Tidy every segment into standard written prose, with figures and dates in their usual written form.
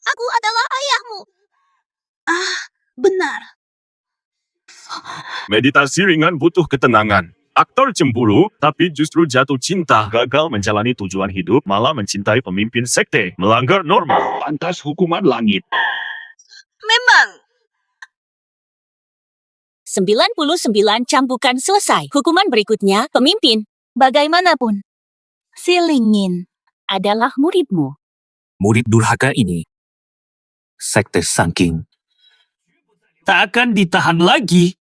Aku adalah ayahmu. Benar. Meditasi ringan butuh ketenangan. Aktor cemburu, tapi justru jatuh cinta. Gagal menjalani tujuan hidup, malah mencintai pemimpin sekte. Melanggar norma. Pantas hukuman langit. Memang. 99 cambukan selesai. Hukuman berikutnya, pemimpin. Bagaimanapun, si Lingin adalah muridmu. Murid durhaka ini, sekte Sangking, tak akan ditahan lagi.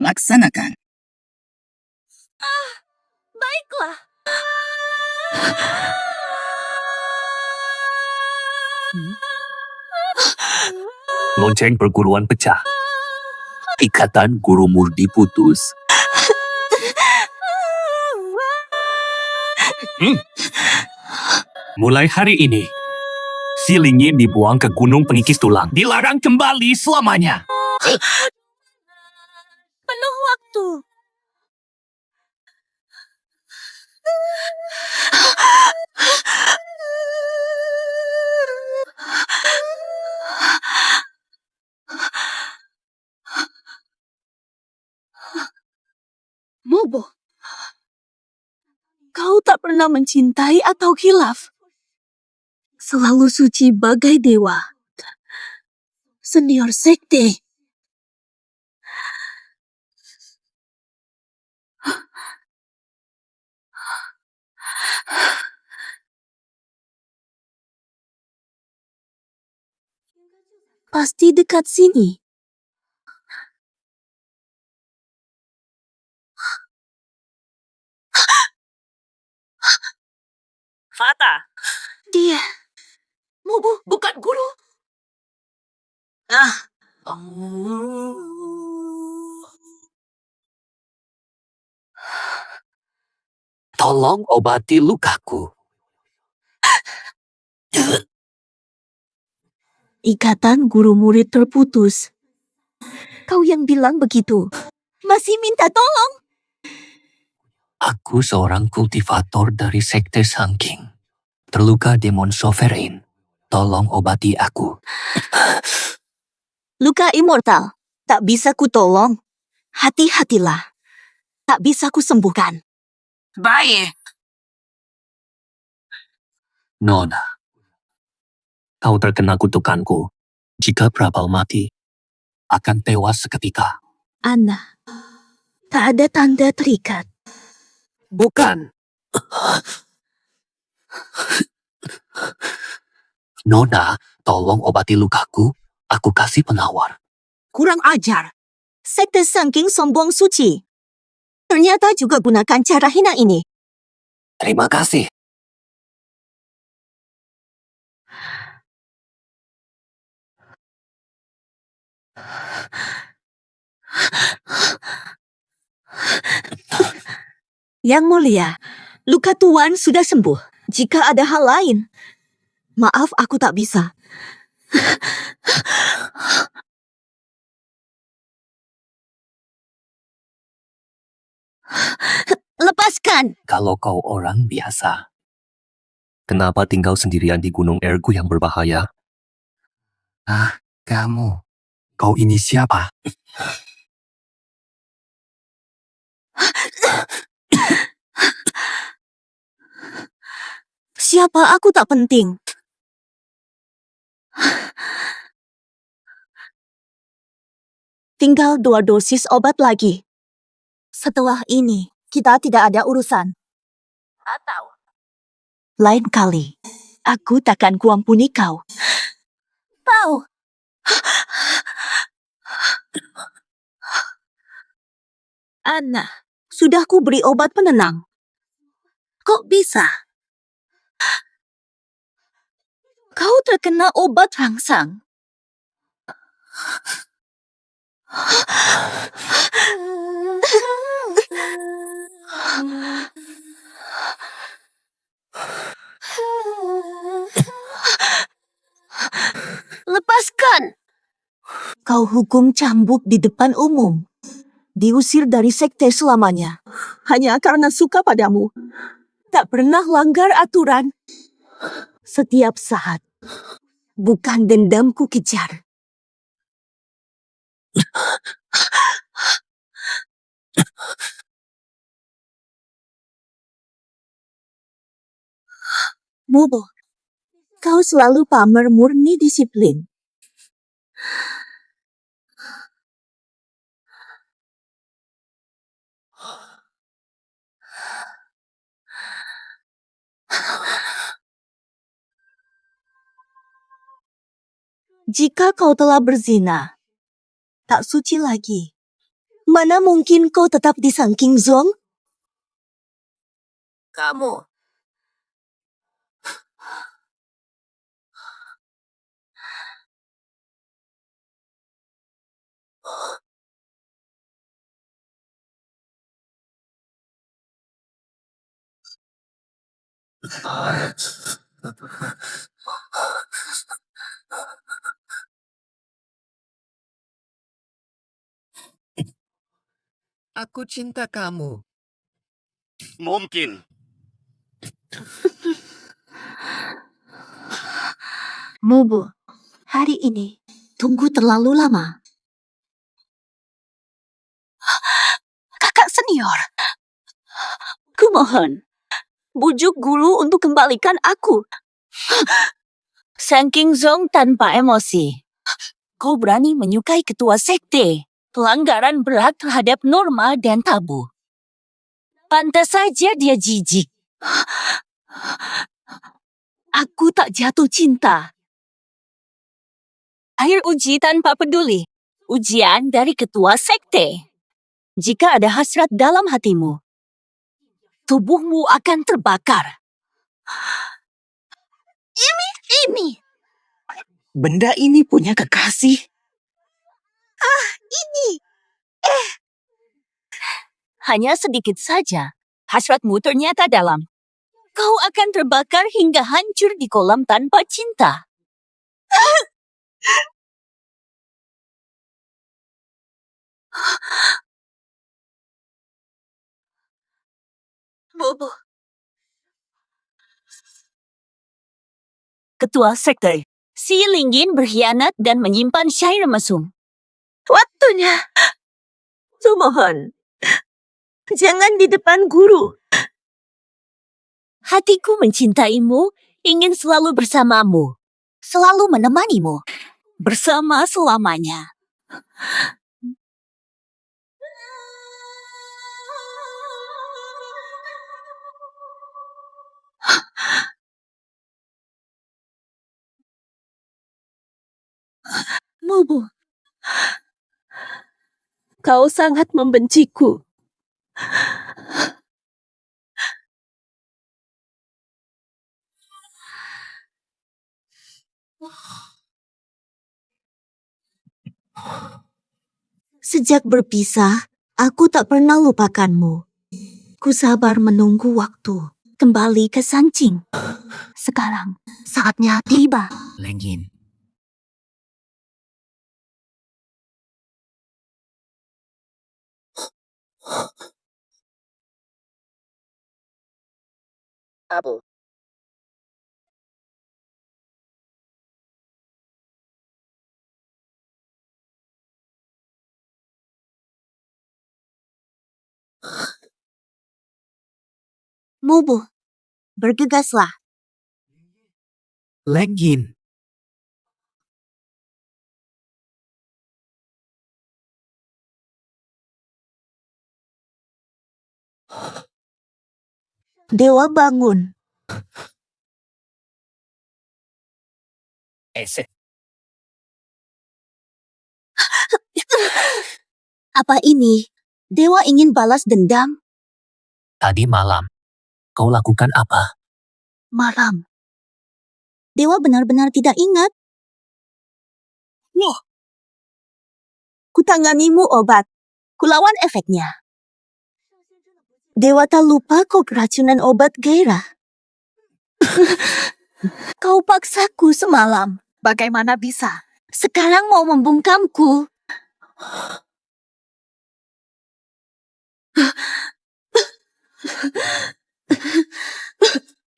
Laksanakan. Baiklah. Lonceng perguruan pecah. Ikatan guru murdi putus. Mulai hari ini, si Lingin dibuang ke gunung pengikis tulang. Dilarang kembali selamanya. Penuh waktu. Mobo, kau tak pernah mencintai atau khilaf. Selalu suci bagai dewa. Senior sekte. Pasti dekat sini. Fata. Dia. Mobo bukan guru. Tolong obati lukaku. Ikatan guru murid terputus. Kau yang bilang begitu. Masih minta tolong. Aku seorang kultivator dari sekte Sangking. Terluka demon sovereign. Tolong obati aku. Luka immortal. Tak bisa ku tolong. Hati-hatilah. Tak bisa ku sembuhkan. Baik. Nona, kau terkena kutukanku. Jika Prabal mati, akan tewas seketika. Anna, tak ada tanda terikat. Bukan. Nona, tolong obati lukaku. Aku kasih penawar. Kurang ajar. Sekte Sangking sombong suci. Ternyata juga gunakan cara hina ini. Terima kasih. Yang mulia, luka Tuan sudah sembuh. Jika ada hal lain, maaf aku tak bisa. Lepaskan! Kalau kau orang biasa, kenapa tinggal sendirian di Gunung Ergu yang berbahaya? Kamu. Kau ini siapa? Siapa aku tak penting. Tinggal 2 dosis obat lagi. Setelah ini, kita tidak ada urusan. Atau lain kali, aku takkan kuampuni kau. Tahu. Anna, sudah ku beri obat penenang. Kok bisa? Kau terkena obat rangsang. Lepaskan! Kau hukum cambuk di depan umum. Diusir dari sekte selamanya. Hanya karena suka padamu. Tak pernah langgar aturan. Setiap saat. Bukan dendamku kejar. Mubo, kau selalu pamer murni disiplin. Jika kau telah berzina, tak suci lagi. Mana mungkin kau tetap di Sangking Zong? Kamu. Aku cinta kamu. Mungkin. Mubo, hari ini tunggu terlalu lama. Kakak senior, kumohon, bujuk guru untuk kembalikan aku. Sangking Zong tanpa emosi. Kau berani menyukai ketua sekte. Pelanggaran berat terhadap norma dan tabu. Pantas saja dia jijik. Aku tak jatuh cinta. Akhir uji tanpa peduli. Ujian dari ketua sekte. Jika ada hasrat dalam hatimu, tubuhmu akan terbakar. Ini. Benda ini punya kekasih. Ini. Hanya sedikit saja. Hasratmu ternyata dalam. Kau akan terbakar hingga hancur di kolam tanpa cinta. Bobo. Ketua sekte. Si Linggin berkhianat dan menyimpan syair mesum. Waktunya. Sumohon. Jangan di depan guru. Hatiku mencintaimu, ingin selalu bersamamu. Selalu menemanimu. Bersama selamanya. Mubu, kau sangat membenciku. Sejak berpisah, aku tak pernah lupakanmu. Ku sabar menunggu waktu kembali ke Sancing. Sekarang, saatnya tiba. Lenggin. Abu. Mubu, bergegaslah. Lenggin. Dewa bangun. Apa ini? Dewa ingin balas dendam? Tadi malam, kau lakukan apa? Malam. Dewa benar-benar tidak ingat. Nih. Kutanganimu obat. Kulawan efeknya. Dewa tak lupa kau keracunan obat gairah. Kau paksaku semalam. Bagaimana bisa? Sekarang mau membungkamku.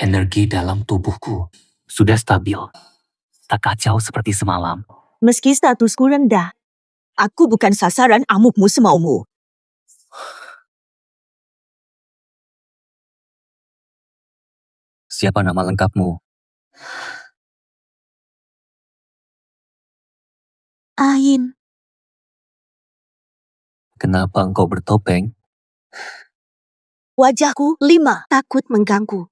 Energi dalam tubuhku sudah stabil. Tak kacau seperti semalam. Meski statusku rendah, aku bukan sasaran amukmu semaumu. Siapa nama lengkapmu? Ain, Kenapa engkau bertopeng? wajahku 5 takut mengganggu.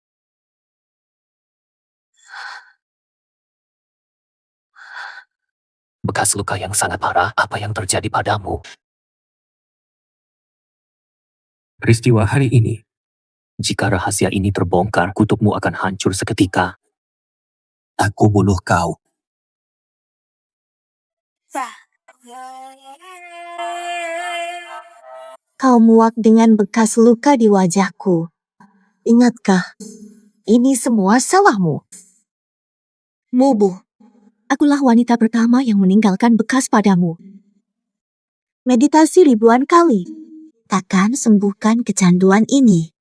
Bekas luka yang sangat parah, apa yang terjadi padamu? Peristiwa hari ini. Jika rahasia ini terbongkar, kutubmu akan hancur seketika. Aku bunuh kau. Kau muak dengan bekas luka di wajahku. Ingatkah, ini semua salahmu. Mubu, akulah wanita pertama yang meninggalkan bekas padamu. Meditasi ribuan kali, takkan sembuhkan kecanduan ini.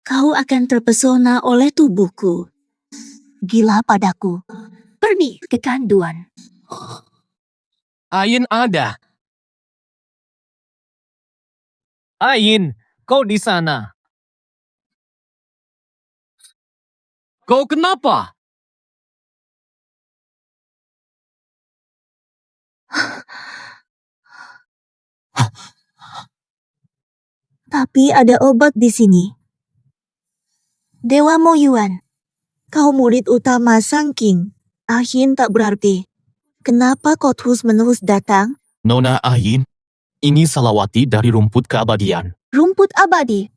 Kau akan terpesona oleh tubuhku. Gila padaku. Perni kecanduan. Ain ada. Ain, kau di sana. Kau kenapa? Tapi ada obat di sini. Dewa Moyuan, kau murid utama Sang King. Ahin tak berarti. Kenapa kau terus-menerus datang? Nona Ain, ini Salawati dari rumput keabadian. Rumput abadi.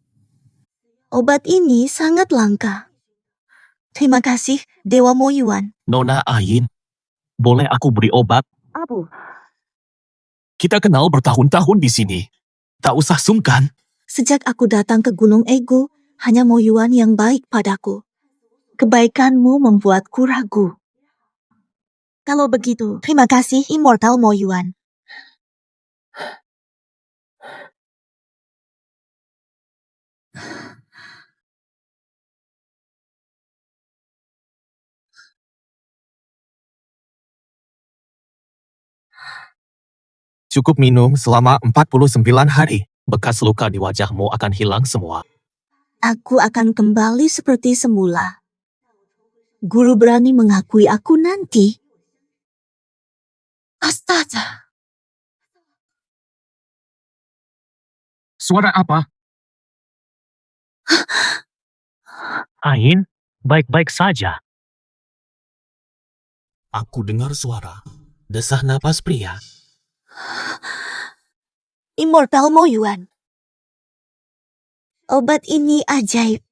Obat ini sangat langka. Terima kasih, Dewa Moyuan. Nona Ain, boleh aku beri obat? Abu. Kita kenal bertahun-tahun di sini. Tak usah sungkan. Sejak aku datang ke Gunung Ego, hanya Moyuan yang baik padaku. Kebaikanmu membuatku ragu. Kalau begitu, terima kasih Immortal Moyuan. Cukup minum selama 49 hari. Bekas luka di wajahmu akan hilang semua. Aku akan kembali seperti semula. Guru berani mengakui aku nanti. Astaga. Suara apa? Ain, baik-baik saja. Aku dengar suara. Desah napas pria. Immortal Moyuan. Obat ini ajaib.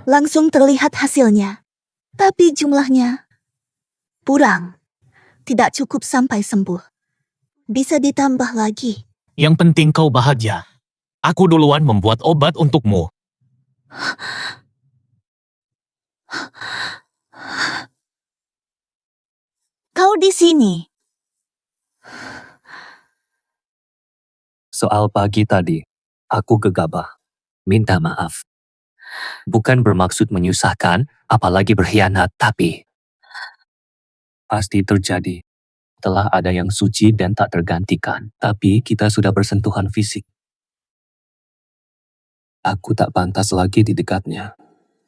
Langsung terlihat hasilnya. Tapi jumlahnya kurang. Tidak cukup sampai sembuh. Bisa ditambah lagi. Yang penting kau bahagia. Aku duluan membuat obat untukmu. Kau di sini. Soal pagi tadi, aku gegabah. Minta maaf. Bukan bermaksud menyusahkan, apalagi berkhianat, tapi pasti terjadi. Telah ada yang suci dan tak tergantikan, tapi kita sudah bersentuhan fisik. Aku tak pantas lagi di dekatnya.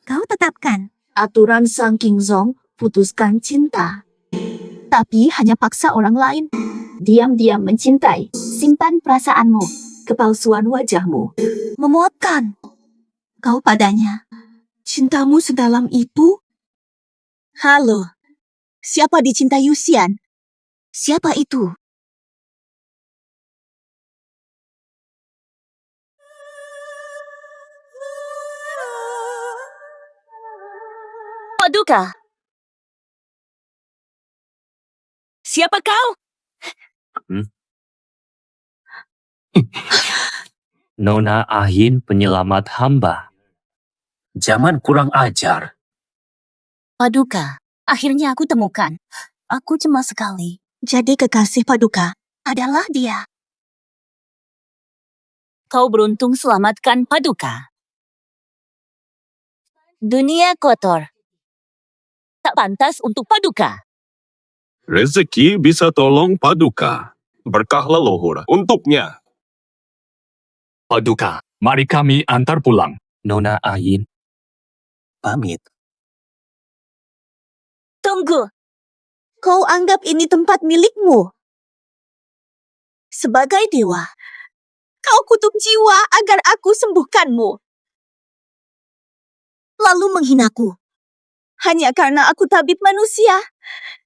Kau tetapkan aturan Sang King Zong, putuskan cinta. Tapi hanya paksa orang lain. Diam-diam mencintai. Simpan perasaanmu. Kepalsuan wajahmu memuakkan. Kau padanya. Cintamu sedalam itu? Halo. Siapa dicintai Yusian? Siapa itu? Paduka. Siapa kau? Nona Ahin penyelamat hamba. Jangan kurang ajar. Paduka, akhirnya aku temukan. Aku cemas sekali. Jadi kekasih Paduka adalah dia. Kau beruntung selamatkan Paduka. Dunia kotor. Tak pantas untuk Paduka. Rezeki bisa tolong Paduka. Berkah leluhur untuknya. Paduka, mari kami antar pulang. Nona Ahin, Pamit. Tunggu. Kau anggap ini tempat milikmu? Sebagai dewa, kau kutuk jiwa agar aku sembuhkanmu. Lalu menghinaku. Hanya karena aku tabib manusia.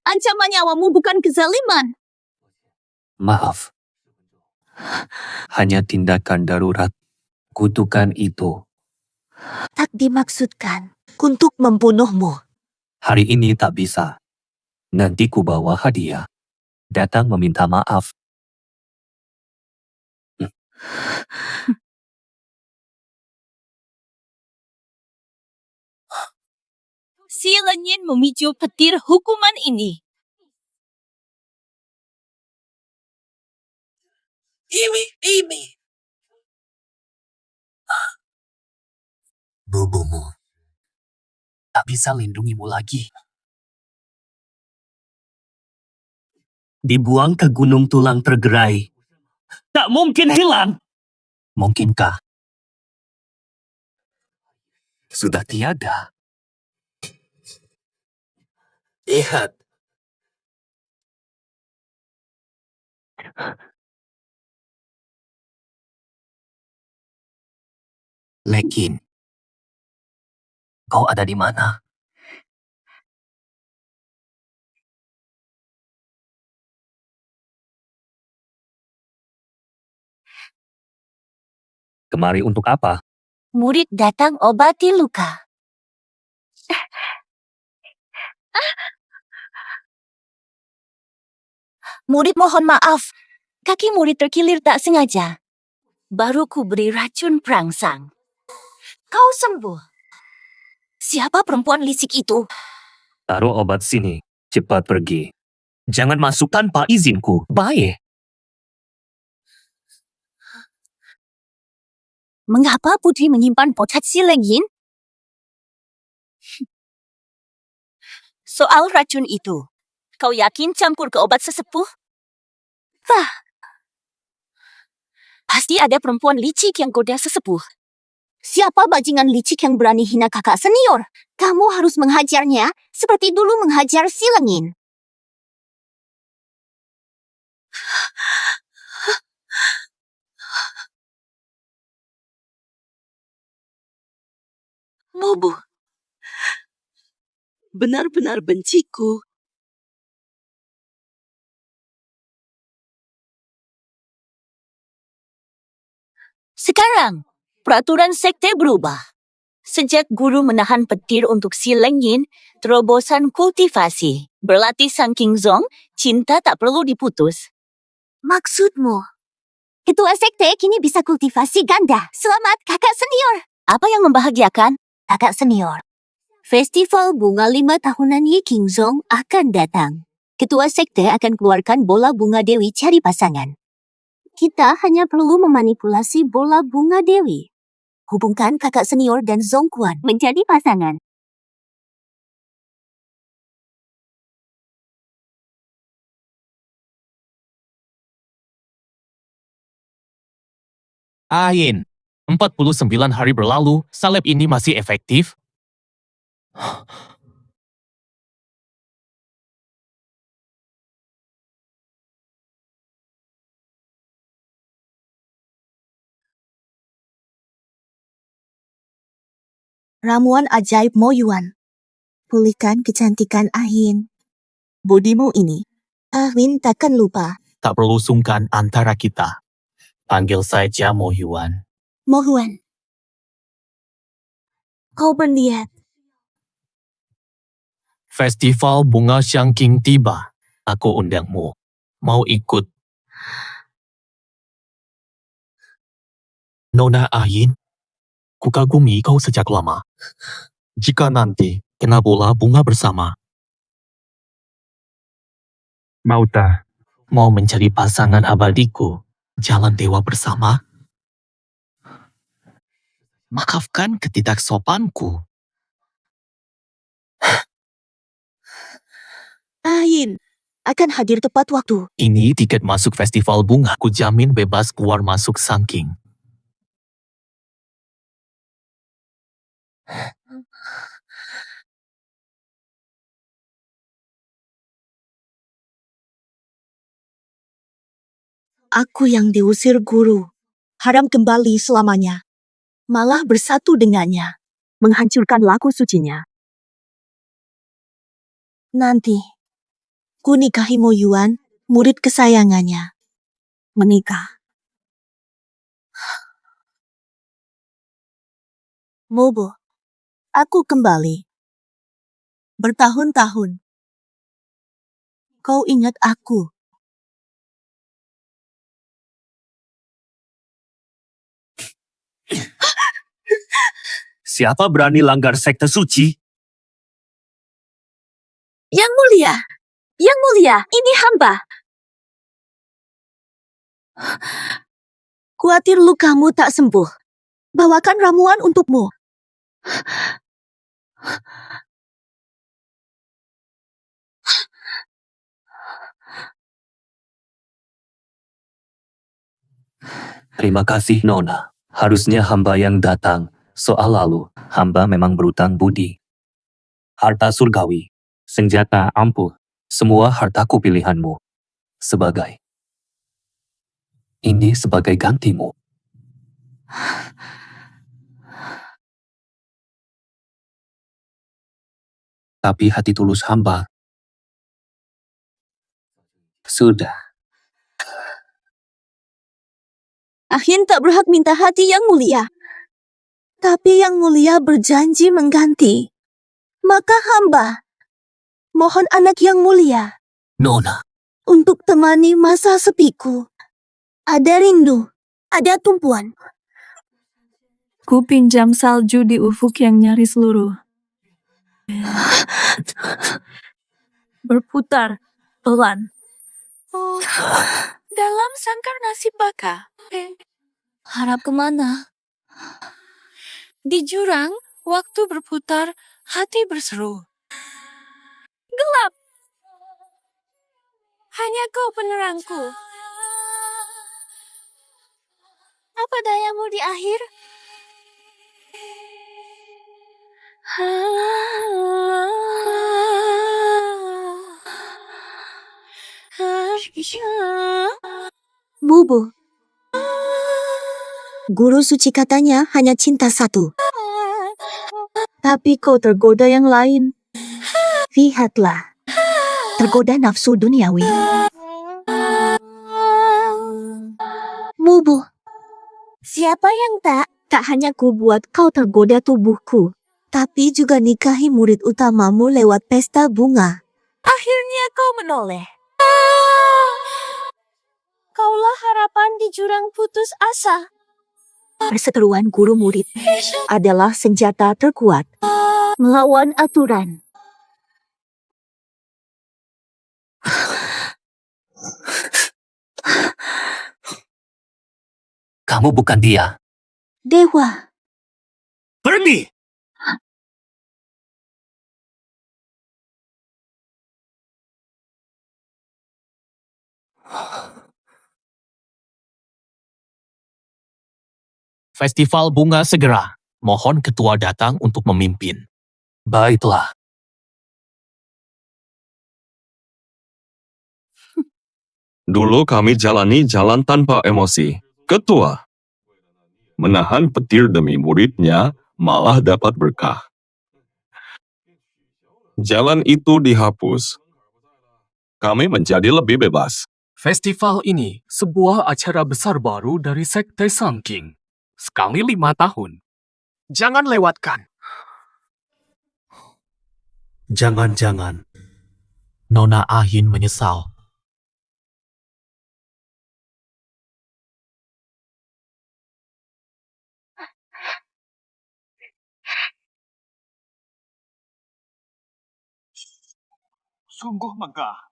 Ancaman nyawamu bukan kezaliman. maaf. Hanya tindakan darurat. Kutukan itu. Tak dimaksudkan untuk membunuhmu. Hari ini tak bisa. Nanti ku bawa hadiah. Datang meminta maaf. Si Lenyin memicu petir hukuman ini. Ini. Bubumu. Tak bisa lindungimu lagi. Dibuang ke gunung tulang tergerai. Tak mungkin hilang. Mungkinkah? Sudah tiada. Lihat. Lekin. Kau ada di mana? Kemari untuk apa? Murid datang obati luka. Murid mohon maaf. Kaki murid terkilir tak sengaja. Baru ku beri racun perangsang. Kau sembuh. Siapa perempuan licik itu? Taruh obat sini. Cepat pergi. Jangan masuk tanpa izinku. Baik. Mengapa putri menyimpan potret si Lenyin? Soal racun itu, kau yakin campur ke obat sesepuh? Wah, pasti ada perempuan licik yang goda sesepuh. Siapa bajingan licik yang berani hina kakak senior? Kamu harus menghajarnya seperti dulu menghajar si Lenyin. Mobu. Benar-benar benciku. Sekarang, peraturan sekte berubah. Sejak guru menahan petir untuk si Lenyin, terobosan kultivasi. Berlatih Sang King Zong, cinta tak perlu diputus. Maksudmu? Ketua sekte kini bisa kultivasi ganda. Selamat kakak senior. Apa yang membahagiakan? Kakak senior. Festival bunga 5 tahunan Yi King Zong akan datang. Ketua sekte akan keluarkan bola bunga dewi cari pasangan. Kita hanya perlu memanipulasi bola bunga dewi. Hubungkan kakak senior dan Zong Quan menjadi pasangan. Ain. 49 hari berlalu, salep ini masih efektif? Ramuan ajaib Mo Yuan. Pulihkan kecantikan Ahin. Budimu ini, Ahin takkan lupa. Tak perlu sungkan antara kita. Panggil saja Mo Yuan. Mo Yuan. Kau berniat. Festival Bunga Shangqing tiba. Aku undangmu. Mau ikut? Nona Ayin, kukagumi kau sejak lama. Jika nanti kena bola bunga bersama, Mau tak? mau mencari pasangan abadiku, jalan dewa bersama? Maafkan ketidaksopanku. Ahin akan hadir tepat waktu. Ini tiket masuk festival bunga. Ku jamin bebas keluar masuk Shangqing. Aku yang diusir guru. Haram kembali selamanya. Malah bersatu dengannya. Menghancurkan laku sucinya. Nanti, ku nikahi Mo Yuan, murid kesayangannya. Menikah. Mobo, aku kembali. Bertahun-tahun. Kau ingat aku. Siapa berani langgar sekte suci? Yang mulia, yang mulia, ini hamba. Kuatir lukamu tak sembuh. Bawakan ramuan untukmu. Terima kasih, Nona. Harusnya hamba yang datang. Soal lalu, hamba memang berutang budi. Harta surgawi, senjata ampuh, semua hartaku pilihanmu. Ini sebagai gantimu. Tapi hati tulus hamba sudah. Ahin tak berhak minta hati yang mulia. Tapi yang mulia berjanji mengganti. Maka hamba mohon anak yang mulia Nona, untuk temani masa sepiku. Ada rindu, ada tumpuan. Ku pinjam salju di ufuk yang nyaris luruh. Berputar pelan. Oh, dalam sangkar nasib baka. Harap kemana? Di jurang, waktu berputar, hati berseru. Gelap. Hanya kau penerangku. Apa dayamu di akhir? Bubu. Guru suci katanya hanya cinta satu. Tapi kau tergoda yang lain. Lihatlah. Tergoda nafsu duniawi. Bubu. Siapa yang tak hanya ku buat kau tergoda tubuhku. Tapi juga nikahi murid utamamu lewat pesta bunga. Akhirnya kau menoleh. Kaulah harapan di jurang putus asa. Perseteruan guru murid adalah senjata terkuat melawan aturan. Kamu bukan dia. Dewa. Pergi! festival bunga segera. Mohon ketua datang untuk memimpin. Baiklah. Dulu kami jalani jalan tanpa emosi. Ketua menahan petir demi muridnya malah dapat berkah. Jalan itu dihapus. Kami menjadi lebih bebas. Festival ini sebuah acara besar baru dari Sekte Sangking. Sekali 5 tahun. Jangan lewatkan. Jangan-jangan Nona Ahin menyesal. Sungguh megah.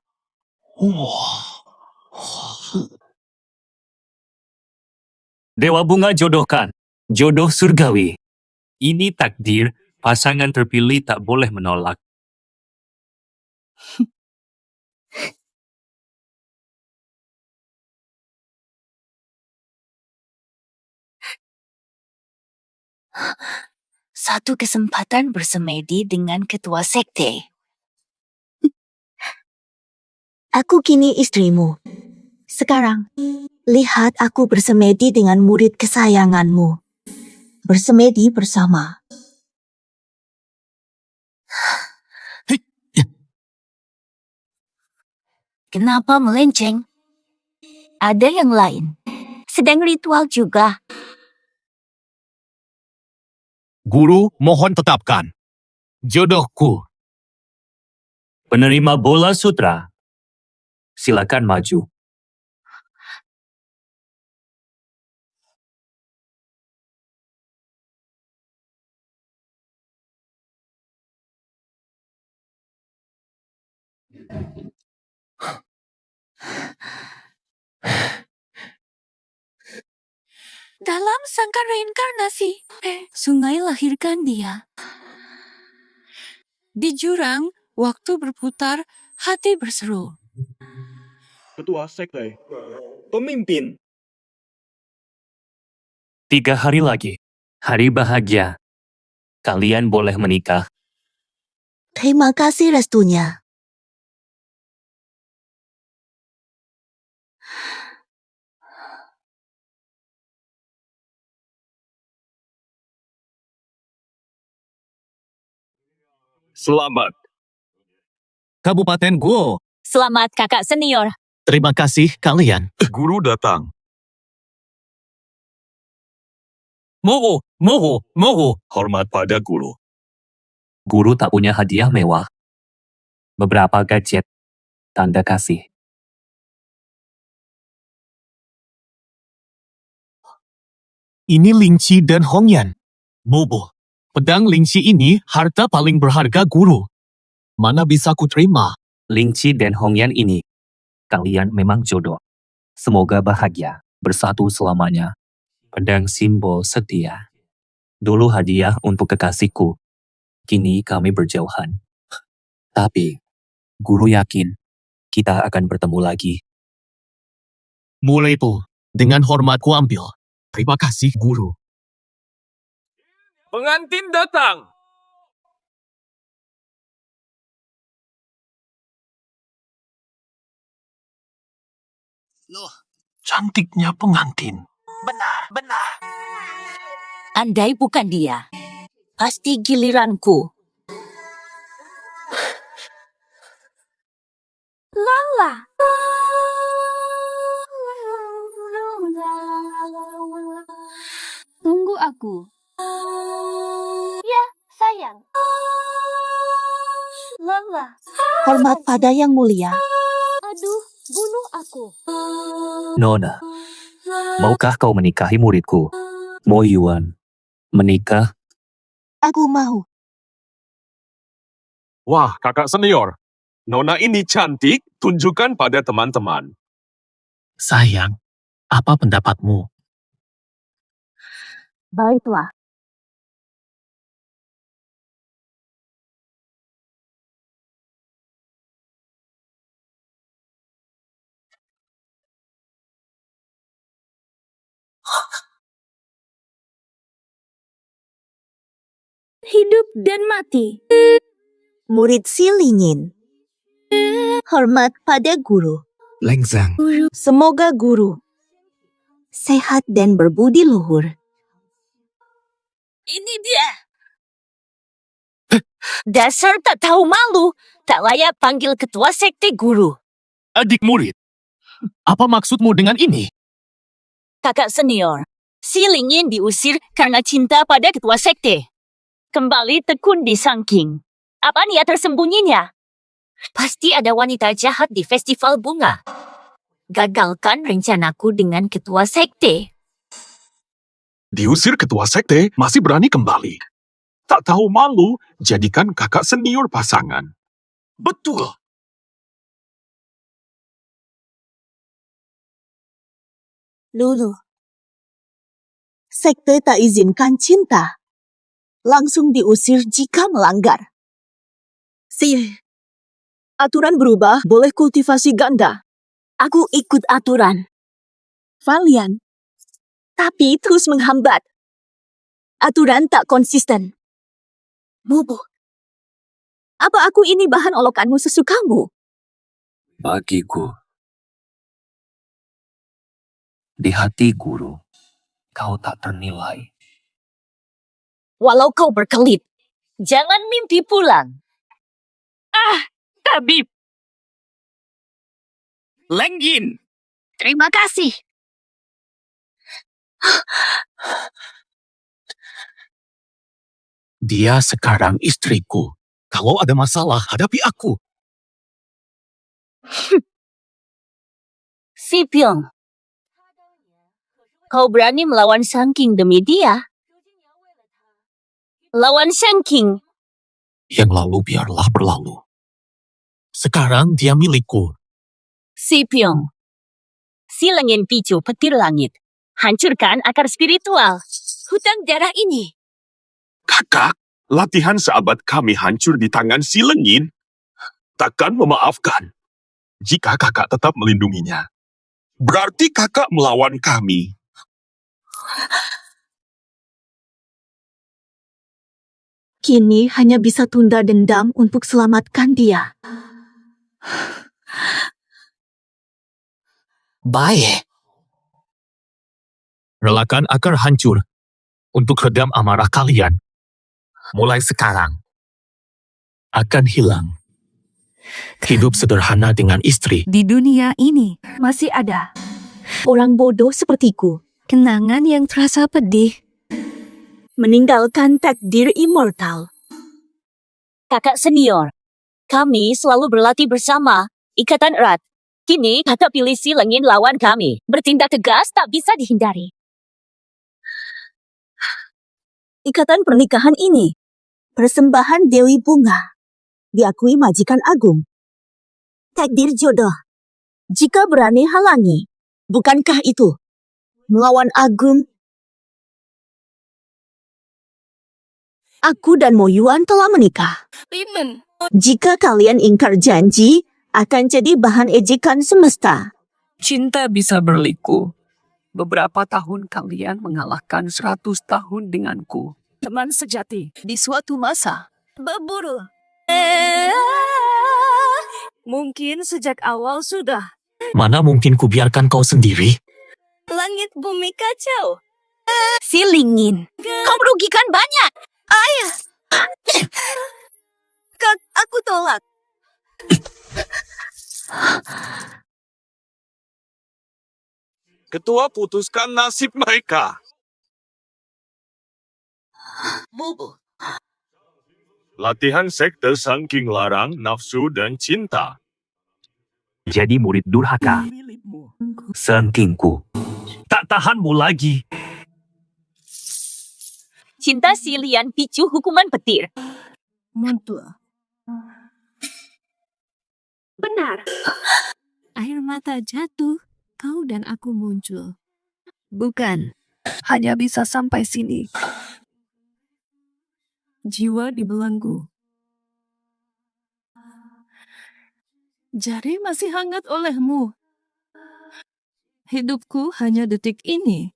Dewa Bunga jodohkan. Jodoh surgawi. Ini takdir, pasangan terpilih tak boleh menolak. Satu kesempatan bersemedi dengan ketua sekte. Aku kini istrimu. Sekarang, lihat aku bersemedi dengan murid kesayanganmu. Bersemedi bersama. Kenapa melenceng? Ada yang lain. Sedang ritual juga. Guru, mohon tetapkan. Jodohku. Penerima bola sutra. Silakan maju. Dalam sangkar reinkarnasi, sungai lahirkan dia. Di jurang, waktu berputar, hati berseru. Ketua sekte. Pemimpin. 3 hari lagi. Hari bahagia. Kalian boleh menikah. Terima kasih restunya. Selamat. Kabupaten Guo. Selamat kakak senior. Terima kasih kalian. Guru datang. Moho. Hormat pada guru. Guru tak punya hadiah mewah. Beberapa gadget. Tanda kasih. Ini Lingqi dan Hongyan. Bobo. Pedang Lingqi ini harta paling berharga guru. Mana bisa ku terima? Lingqi dan Hongyan ini. Kalian memang jodoh. Semoga bahagia. Bersatu selamanya. Pedang simbol setia. Dulu hadiah untuk kekasihku. Kini kami berjauhan. Tapi, guru yakin kita akan bertemu lagi. Mulai itu, dengan hormat ku ambil. Terima kasih guru. Pengantin datang. Loh, cantiknya pengantin. Andai bukan dia, pasti giliranku. Lala. Tunggu aku. Ya, sayang. Lala. Hormat pada yang mulia. Aduh, bunuh aku. Nona, maukah kau menikahi muridku? Mo Yuan, menikah? Aku mau. Wah, kakak senior. Nona ini cantik, tunjukkan pada teman-teman. Sayang, apa pendapatmu? Baiklah. Hidup dan mati. Murid Silingin. Hormat pada guru. Lengzang. Semoga guru sehat dan berbudi luhur. Ini dia. Dasar tak tahu malu, tak layak panggil ketua sekte guru. Adik murid, apa maksudmu dengan ini? Kakak senior, si Lingyin diusir karena cinta pada ketua sekte. Kembali tekun di Sangking. Apa niat tersembunyinya? Pasti ada wanita jahat di festival bunga. Gagalkan rencanaku dengan ketua sekte. Diusir ketua sekte, masih berani kembali. Tak tahu malu, jadikan kakak senior pasangan. Betul. Lulu, sekte tak izinkan cinta. Langsung diusir jika melanggar. Aturan berubah, boleh kultivasi ganda. Aku ikut aturan. Valian. Tapi terus menghambat. Aturan tak konsisten. Bobo. Apa aku ini bahan olokanmu sesukamu? Bagiku, di hati guru, kau tak ternilai. Walau kau berkelit, jangan mimpi pulang. Tabib. Lingyin, Terima kasih. dia sekarang istriku. Kalau ada masalah, hadapi aku. Si Pyong. Kau berani melawan Sangking demi dia? Lawan Sangking. Yang lalu biarlah berlalu. Sekarang dia milikku. Si Pyong. Si Lingyin picu petir langit. Hancurkan akar spiritual. Hutang darah ini. Kakak, latihan sahabat kami hancur di tangan si Lingyin. Takkan memaafkan. Jika kakak tetap melindunginya, berarti kakak melawan kami. Kini hanya bisa tunda dendam untuk selamatkan dia. Baik. Relakan akar hancur untuk redam amarah kalian. Mulai sekarang akan hilang. Hidup sederhana dengan istri. Di dunia ini masih ada Orang bodoh sepertiku kenangan yang terasa pedih. meninggalkan takdir immortal. Kakak senior, kami selalu berlatih bersama, ikatan erat. Kini kakak pilih si Lingyin lawan kami. Bertindak tegas tak bisa dihindari. Ikatan pernikahan ini, persembahan Dewi Bunga, diakui majikan agung. Takdir jodoh. Jika berani halangi, bukankah itu melawan agung? Aku dan Mo Yuan telah menikah. Jika kalian ingkar janji, akan jadi bahan ejekan semesta. Cinta bisa berliku. Beberapa tahun kalian mengalahkan 100 tahun denganku. Teman sejati di suatu masa. Berburu. Mungkin sejak awal sudah. Mana mungkin ku biarkan kau sendiri? Langit bumi kacau. Si Lingyin, kau merugikan banyak. Ayah. Kak, aku tolak. Ketua putuskan nasib mereka. Bobo. Latihan sekte Sangking larang nafsu dan cinta. Jadi murid durhaka. Sangkingku. Tak tahanmu lagi. Cinta si Lian picu hukuman petir. Mantul. Benar. Air mata jatuh, kau dan aku muncul. Bukan, hanya bisa sampai sini. Jiwa dibelenggu. Jari masih hangat olehmu. Hidupku hanya detik ini.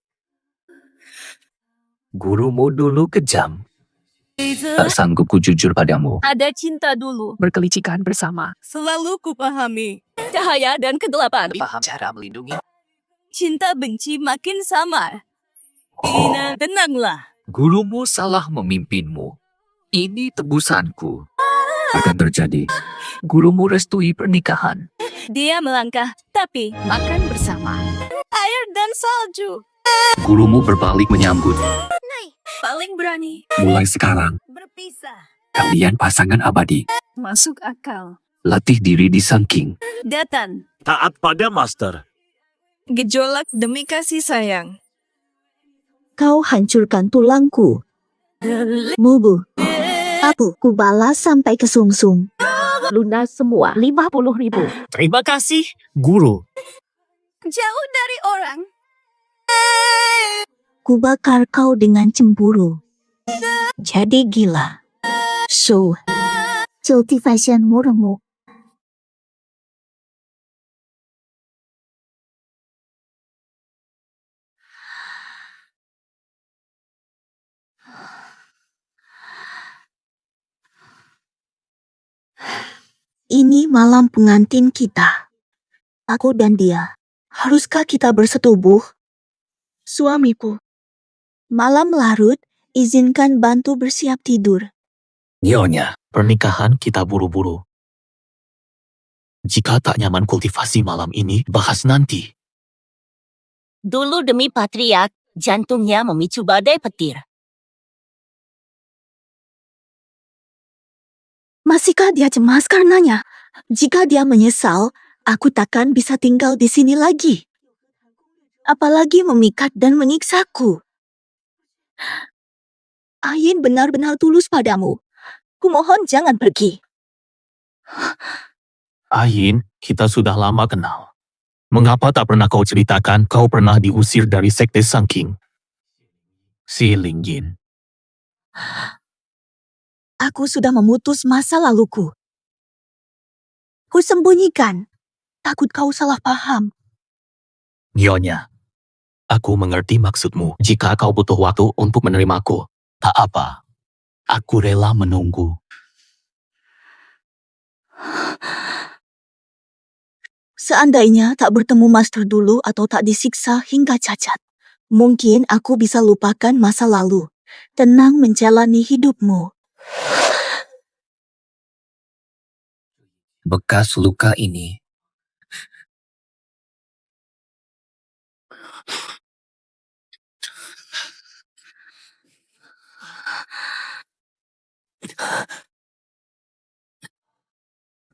Gurumu dulu kejam. Tak sanggup ku jujur padamu. Ada cinta dulu. Berkelicikan bersama. Selalu kupahami. Cahaya dan kegelapan. Paham cara melindungi. Cinta benci makin samar. Ina, tenanglah. Gurumu salah memimpinmu. Ini tebusanku. Akan terjadi. Gurumu restui pernikahan. Dia melangkah, tapi Makan bersama. air dan salju. Gurumu berbalik menyambut. Paling berani Mulai sekarang, berpisah. kalian pasangan abadi. Masuk akal. Latih diri di sangking. Datan, Taat pada master. gejolak demi kasih sayang. Kau hancurkan tulangku. Mubu. Aku kubalas sampai ke sungsung. Lunas semua 50.000. Terima kasih, Guru. Jauh dari orang. Kubakar kau dengan cemburu. Jadi gila. So, cultivation remuk. Ini malam pengantin kita. Aku dan dia. Haruskah kita bersetubuh? Suamiku. Malam larut, izinkan bantu bersiap tidur. Nyonya, pernikahan kita buru-buru. Jika tak nyaman kultivasi malam ini, bahas nanti. Dulu demi patriark, jantungnya memicu badai petir. Masihkah dia cemas karenanya? Jika dia menyesal, aku takkan bisa tinggal di sini lagi. Apalagi memikat dan menyiksaku. Ayin benar-benar tulus padamu. Kumohon jangan pergi. Ayin, kita sudah lama kenal. Mengapa tak pernah kau ceritakan kau pernah diusir dari sekte Sangking? Si Lingjin. Aku sudah memutus masa laluku. Kusembunyikan. Takut kau salah paham. Nyonya, aku mengerti maksudmu. Jika kau butuh waktu untuk menerimaku, tak apa. Aku rela menunggu. Seandainya tak bertemu master dulu atau tak disiksa hingga cacat, mungkin aku bisa lupakan masa lalu. Tenang menjalani hidupmu. Bekas luka ini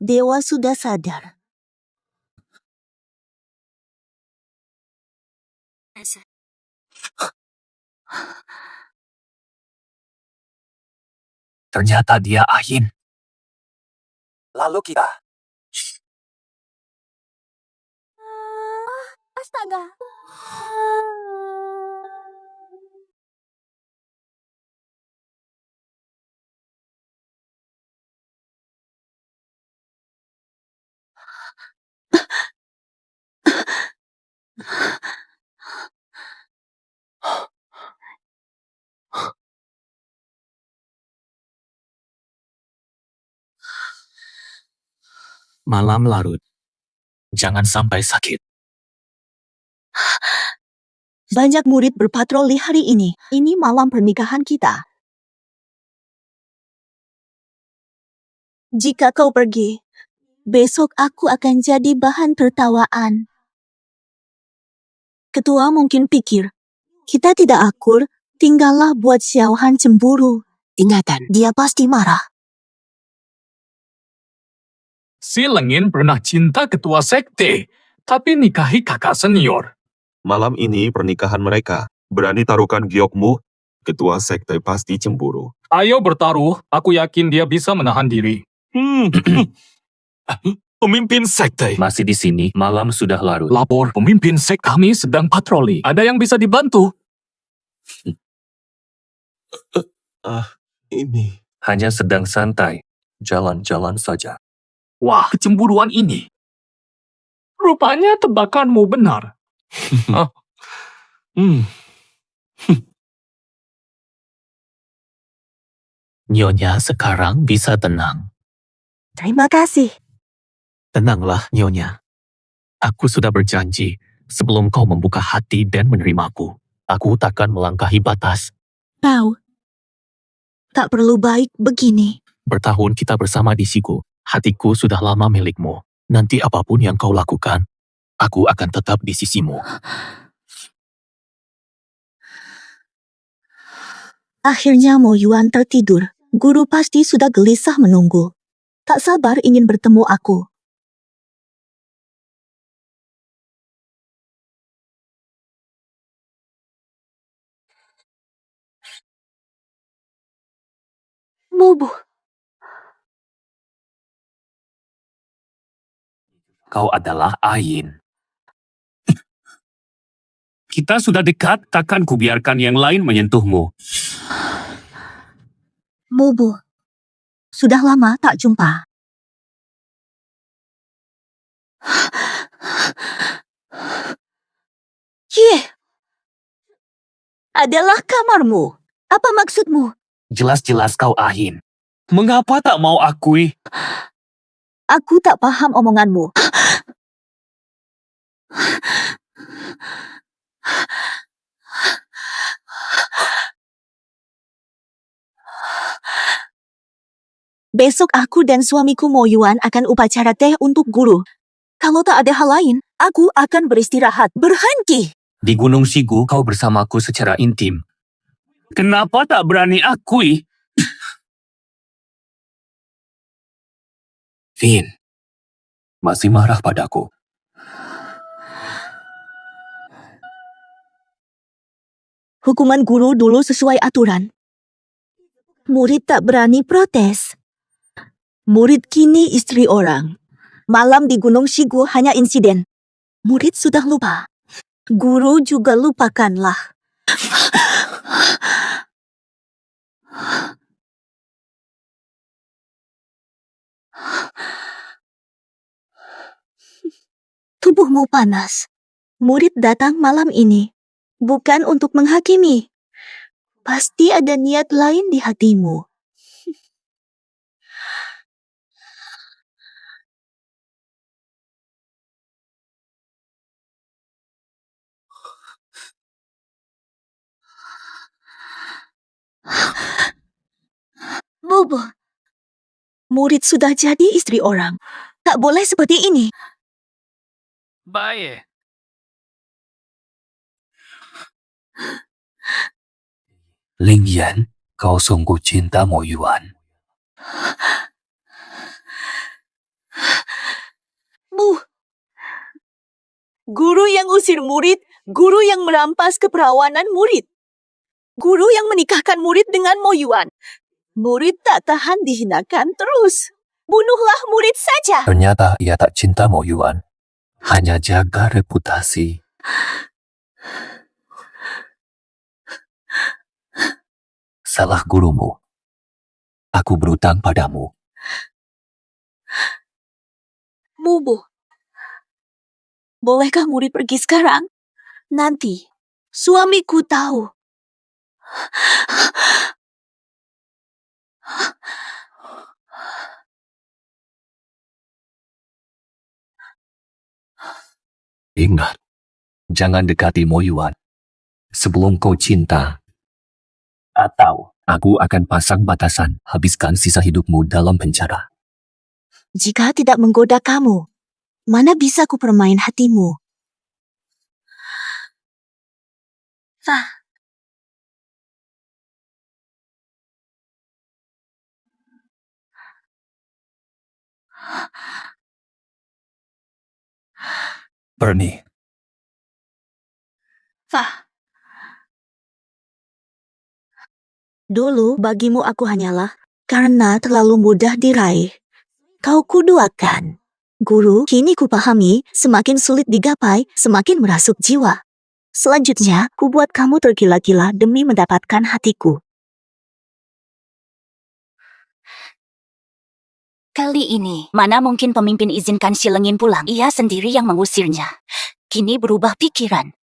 Dewa sudah sadar. ternyata dia Ayin. Lalu kita. Astaga. Malam larut. Jangan sampai sakit. Banyak murid berpatroli hari ini. Ini malam pernikahan kita. Jika kau pergi, besok aku akan jadi bahan tertawaan. Ketua mungkin pikir, kita tidak akur, tinggallah buat Xiaohan cemburu. Ingatan, dia pasti marah. Si Lengin pernah cinta ketua sekte, tapi nikahi kakak senior. Malam ini pernikahan mereka. Berani taruhkan giokmu, ketua sekte pasti cemburu. Ayo bertaruh, aku yakin dia bisa menahan diri. Pemimpin sekte. Masih di sini, malam sudah larut. Lapor, pemimpin sekte kami sedang patroli. Ada yang bisa dibantu? Ini. Hanya sedang santai. Jalan-jalan saja. Wah, kecemburuan ini. Rupanya tebakanmu benar. Nyonya sekarang bisa tenang. Terima kasih. Tenanglah, Nyonya. Aku sudah berjanji, sebelum kau membuka hati dan menerimaku, aku takkan melangkahi batas. Kau Tak perlu baik begini. Bertahun kita bersama di Siku. Hatiku sudah lama milikmu. Nanti apapun yang kau lakukan, aku akan tetap di sisimu. Akhirnya Mo Yuan tertidur. Guru pasti sudah gelisah menunggu. Tak sabar ingin bertemu aku. Bobo, Kau adalah Ain. Kita sudah dekat, takkan kubiarkan yang lain menyentuhmu. Bobo. Sudah lama tak jumpa. Ye, adalah kamarmu. Apa maksudmu? Jelas-jelas kau Ain. Mengapa tak mau akui? Aku tak paham omonganmu. Besok aku dan suamiku Mo Yuan akan upacara teh untuk guru. Kalau tak ada hal lain, aku akan beristirahat. Berhenti! Di Gunung Sigu kau bersamaku secara intim. Kenapa tak berani akui? Vin, masih marah padaku. Hukuman guru dulu sesuai aturan. Murid tak berani protes. Murid kini istri orang. Malam di Gunung Sigu hanya insiden. Murid sudah lupa. Guru juga lupakanlah. Tubuhmu panas. Murid datang malam ini. Bukan untuk menghakimi. Pasti ada niat lain di hatimu. Bobo. Murid sudah jadi istri orang. Tak boleh seperti ini. Baik. Ling Yan, kau sungguh cinta Mo Yuan. Guru yang usir murid, guru yang merampas keperawanan murid. Guru yang menikahkan murid dengan Mo Yuan. Murid tak tahan dihinakan terus. Bunuhlah murid saja. Ternyata ia tak cinta Mo Yuan. Hanya jaga reputasi. Salah gurumu. Aku berutang padamu. Bobo. Bolehkah murid pergi sekarang? Nanti, suamiku tahu. Ingat, jangan dekati Mo Yuan sebelum kau cinta. Atau aku akan pasang batasan, habiskan sisa hidupmu dalam penjara. Jika tidak menggoda kamu, mana bisa ku permain hatimu? Fah. Bernie, Fah. Dulu bagimu aku hanyalah karena terlalu mudah diraih. Kau kuduakan. Guru, kini kupahami, semakin sulit digapai, semakin merasuk jiwa. Selanjutnya, kubuat kamu tergila-gila demi mendapatkan hatiku. Kali ini, mana mungkin pemimpin izinkan si Lengin pulang? Ia sendiri yang mengusirnya. Kini berubah pikiran.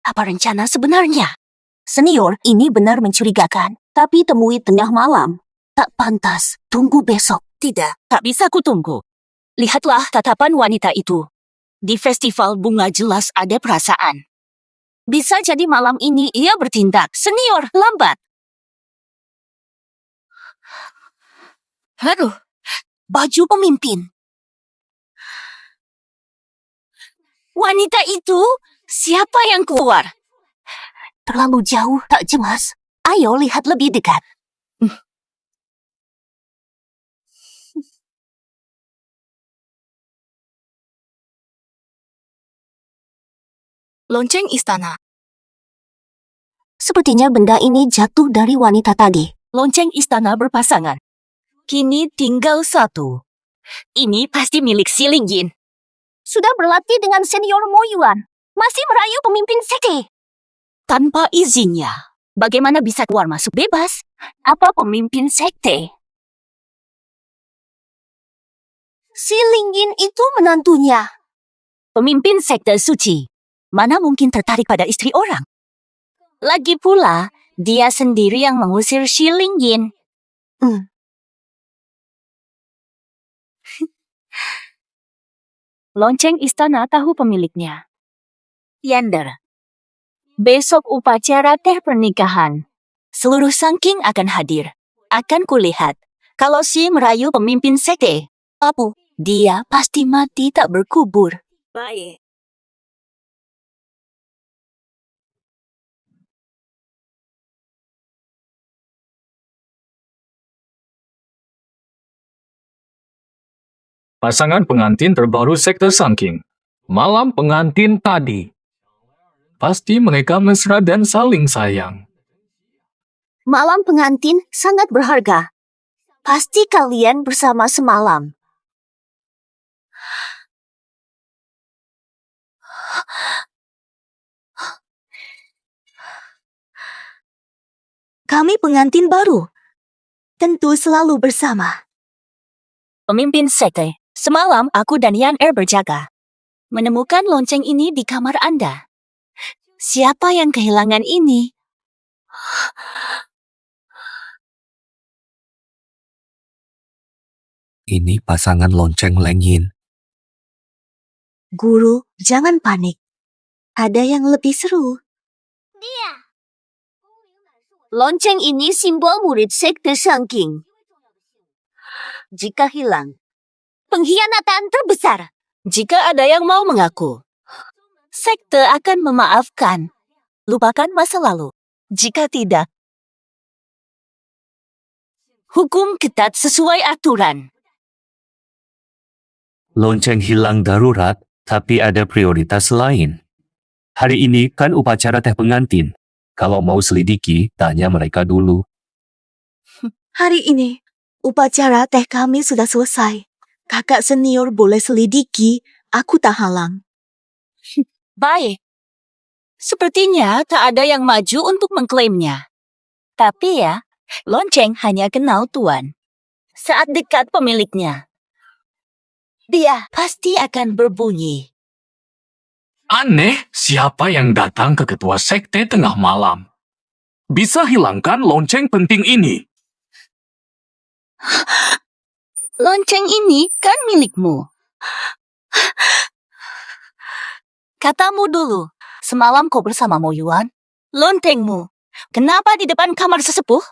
Apa rencana sebenarnya? Senior, ini benar mencurigakan. Tapi temui tengah malam. Tak pantas. Tunggu besok. Tidak, tak bisa kutunggu. Lihatlah tatapan wanita itu. Di festival bunga jelas ada perasaan. Bisa jadi malam ini ia bertindak. Senior, lambat. Haruh, baju pemimpin. Wanita itu, siapa yang keluar? Terlalu jauh, tak jelas. Ayo lihat lebih dekat. Lonceng istana. Sepertinya benda ini jatuh dari wanita tadi. Lonceng istana berpasangan. Kini tinggal satu. Ini pasti milik Si Lingjin. Sudah berlatih dengan senior Mo Yuan. Masih merayu pemimpin sekte. Tanpa izinnya, bagaimana bisa keluar masuk bebas? Apa pemimpin sekte? Si Lingjin itu menantunya. Pemimpin sekte suci. Mana mungkin tertarik pada istri orang? Lagi pula, dia sendiri yang mengusir Si Lingjin. Lonceng istana tahu pemiliknya. Yander. Besok upacara teh pernikahan. Seluruh sangking akan hadir. Akan kulihat. Kalau Si merayu pemimpin sekte, apa? Dia pasti mati tak berkubur. Baik. Pasangan pengantin terbaru sekte Sangking. Malam pengantin tadi. Pasti mereka mesra dan saling sayang. Malam pengantin sangat berharga. Pasti kalian bersama semalam. Kami pengantin baru. Tentu selalu bersama. Pemimpin sekte, semalam aku dan Yan berjaga. Menemukan lonceng ini di kamar Anda. Siapa yang kehilangan ini? Ini pasangan lonceng Lengjin. Guru, jangan panik. Ada yang lebih seru. Lonceng ini simbol murid sekte Sangking. Jika hilang, pengkhianatan terbesar. Jika ada yang mau mengaku, sekte akan memaafkan. Lupakan masa lalu. Jika tidak, hukum ketat sesuai aturan. Lonceng hilang darurat, tapi ada prioritas lain. Hari ini kan upacara teh pengantin. Kalau mau selidiki, tanya mereka dulu. Hari ini, upacara teh kami sudah selesai. Kakak senior boleh selidiki, aku tak halang. Baik. Sepertinya tak ada yang maju untuk mengklaimnya. Tapi ya, lonceng hanya kenal tuan. Saat dekat pemiliknya, dia pasti akan berbunyi. Aneh, siapa yang datang ke ketua sekte tengah malam? Bisa hilangkan lonceng penting ini. Lonceng ini kan milikmu. Katamu dulu, semalam kau bersama Mo Yuan? Loncengmu, kenapa di depan kamar sesepuh?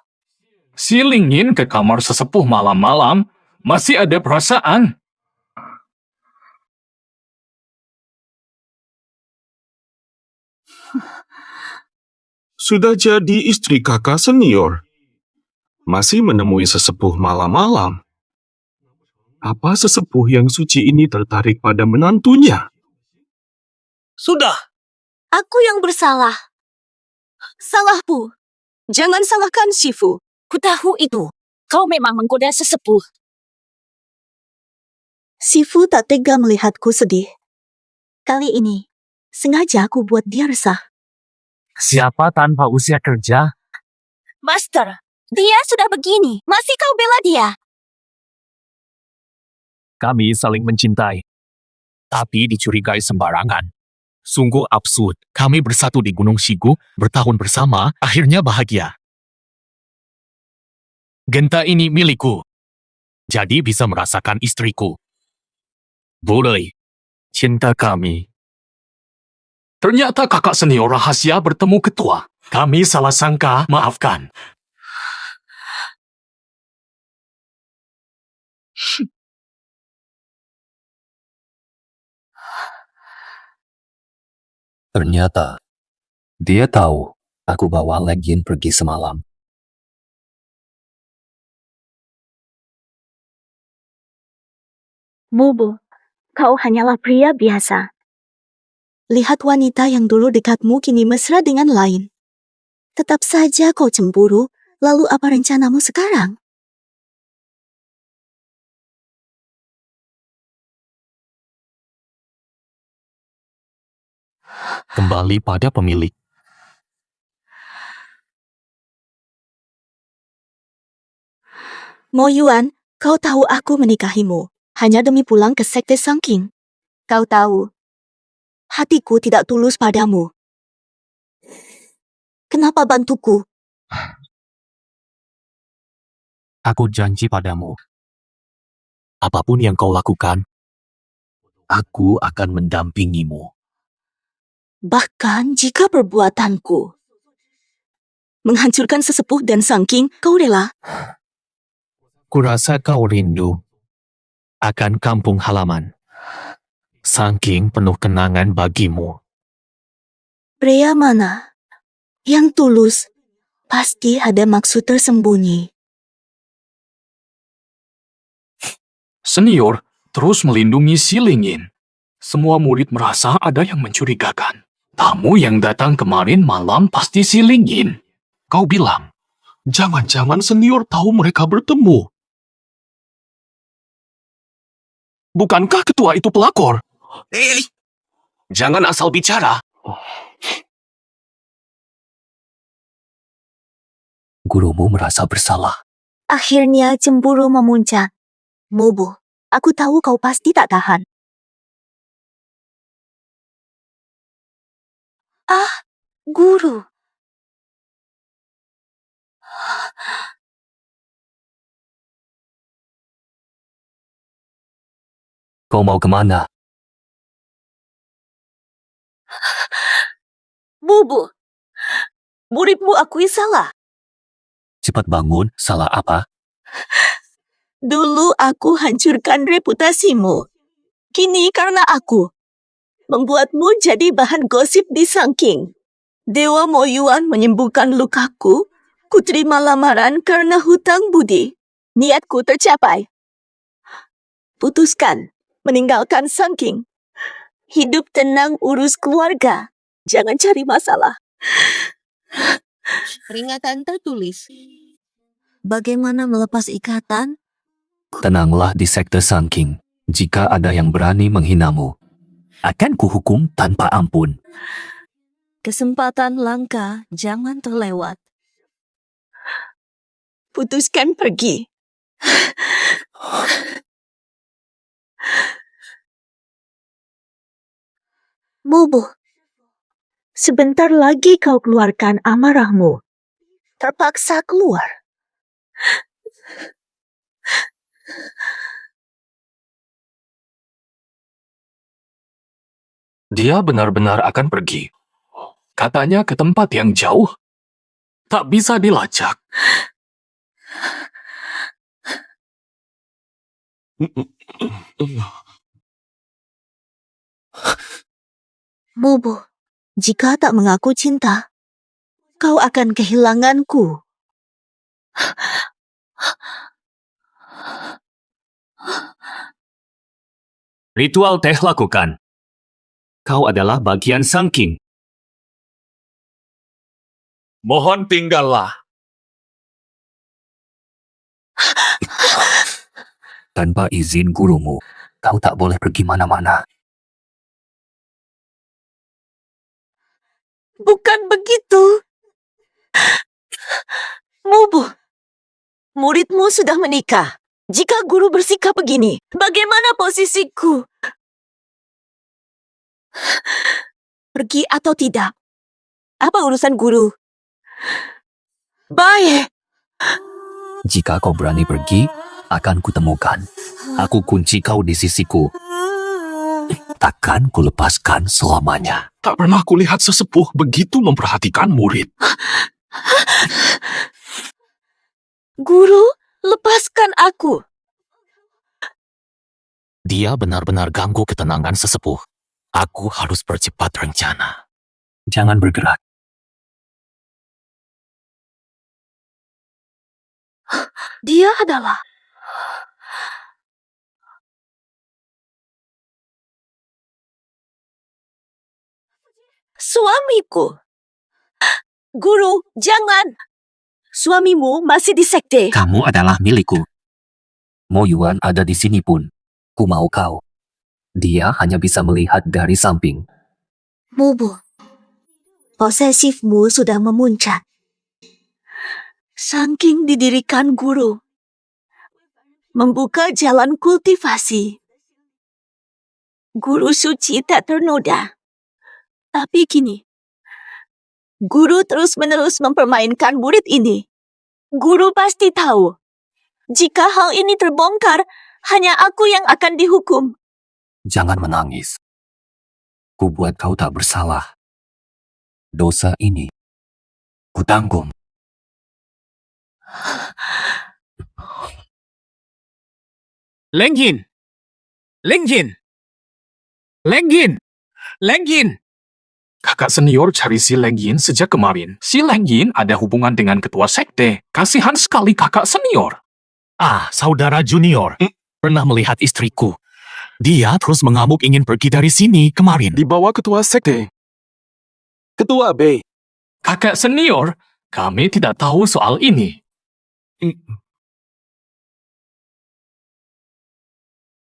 Si Lingjin ke kamar sesepuh malam-malam, masih ada perasaan. Sudah jadi istri kakak senior. Masih menemui sesepuh malam-malam. Apa sesepuh yang suci ini tertarik pada menantunya? Sudah. Aku yang bersalah. Salahku. Jangan salahkan Shifu. Ku tahu itu. Kau memang menggoda sesepuh. Shifu tak tega melihatku sedih. Kali ini, sengaja aku buat dia resah. Siapa tanpa usia kerja? Master, dia sudah begini. Masih kau bela dia? Kami saling mencintai. Tapi dicurigai sembarangan. Sungguh absurd. Kami bersatu di Gunung Shigu, bertahun bersama, akhirnya bahagia. Genta ini milikku. Jadi bisa merasakan istriku. Boleh. Cinta kami. Ternyata kakak senior rahasia bertemu ketua. Kami salah sangka, maafkan. Ternyata, dia tahu aku bawa Legion pergi semalam. Mubu, kau hanyalah pria biasa. Lihat wanita yang dulu dekatmu kini mesra dengan lain. Tetap saja kau cemburu, lalu apa rencanamu sekarang? Kembali pada pemilik. Mo Yuan, kau tahu aku menikahimu hanya demi pulang ke Sekte Sangking. Kau tahu, hatiku tidak tulus padamu. Kenapa bantuku? Aku janji padamu. Apapun yang kau lakukan, aku akan mendampingimu. Bahkan jika perbuatanku menghancurkan sesepuh dan Sangking, kau rela? Kurasa kau rindu akan kampung halaman. Saking penuh kenangan bagimu. Pria mana yang tulus pasti ada maksud tersembunyi. Senior terus melindungi si Lingyin. Semua murid merasa ada yang mencurigakan. Tamu yang datang kemarin malam pasti si Lingyin. Kau bilang, jangan-jangan senior tahu mereka bertemu. Bukankah ketua itu pelakor? Jangan asal bicara. Gurumu merasa bersalah. Akhirnya cemburu memuncak. Mubu, aku tahu kau pasti tak tahan. Ah, guru. Kau mau kemana? Mubu, muridmu akui salah. Cepat bangun, salah apa? Dulu aku hancurkan reputasimu. Kini karena aku membuatmu jadi bahan gosip di Sangking. Dewa Mo Yuan menyembuhkan lukaku. Ku terima lamaran karena hutang budi. Niatku tercapai. Putuskan meninggalkan Sangking. Hidup tenang, urus keluarga. Jangan cari masalah. Peringatan tertulis. Bagaimana melepas ikatan? Tenanglah di Sekte Sangking. Jika ada yang berani menghinamu, akan kuhukum tanpa ampun. Kesempatan langka, jangan terlewat. Putuskan pergi. Mubu, sebentar lagi kau keluarkan amarahmu. Terpaksa keluar. Dia benar-benar akan pergi. Katanya ke tempat yang jauh. Tak bisa dilacak. Mubu, jika tak mengaku cinta, kau akan kehilanganku. Ritual teh lakukan. Kau adalah bagian Sangking. Mohon tinggallah. Tanpa izin gurumu, kau tak boleh pergi mana-mana. Bukan begitu. Mubu, muridmu sudah menikah. Jika guru bersikap begini, bagaimana posisiku? Pergi atau tidak? Apa urusan guru? Baik. Jika kau berani pergi, akan kutemukan. Aku kunci kau di sisiku. Takkan kulepaskan selamanya. Tak pernah kulihat sesepuh begitu memperhatikan murid. Guru, lepaskan aku. Dia benar-benar ganggu ketenangan sesepuh. Aku harus percepat rencana. Jangan bergerak. Dia adalah suamiku. Guru, jangan. Suamimu masih di sekte. Kamu adalah milikku. Mo Yuan ada di sini pun. Ku mau kau. Dia hanya bisa melihat dari samping. Mubu, posesifmu sudah memuncak. Saking didirikan guru, membuka jalan kultivasi. Guru suci tak ternoda. Tapi kini, guru terus-menerus mempermainkan murid ini. Guru pasti tahu, jika hal ini terbongkar, hanya aku yang akan dihukum. Jangan menangis. Ku buat kau tak bersalah. Dosa ini, ku tanggung. Lenggin! Lenggin! Lenggin! Lenggin! Kakak senior cari si Lenggin sejak kemarin. Si Lenggin ada hubungan dengan ketua sekte. Kasihan sekali kakak senior. Ah, saudara junior. Pernah melihat istriku. Dia terus mengamuk ingin pergi dari sini kemarin. Dibawa ketua sekte. Ketua B. Kakak senior, kami tidak tahu soal ini.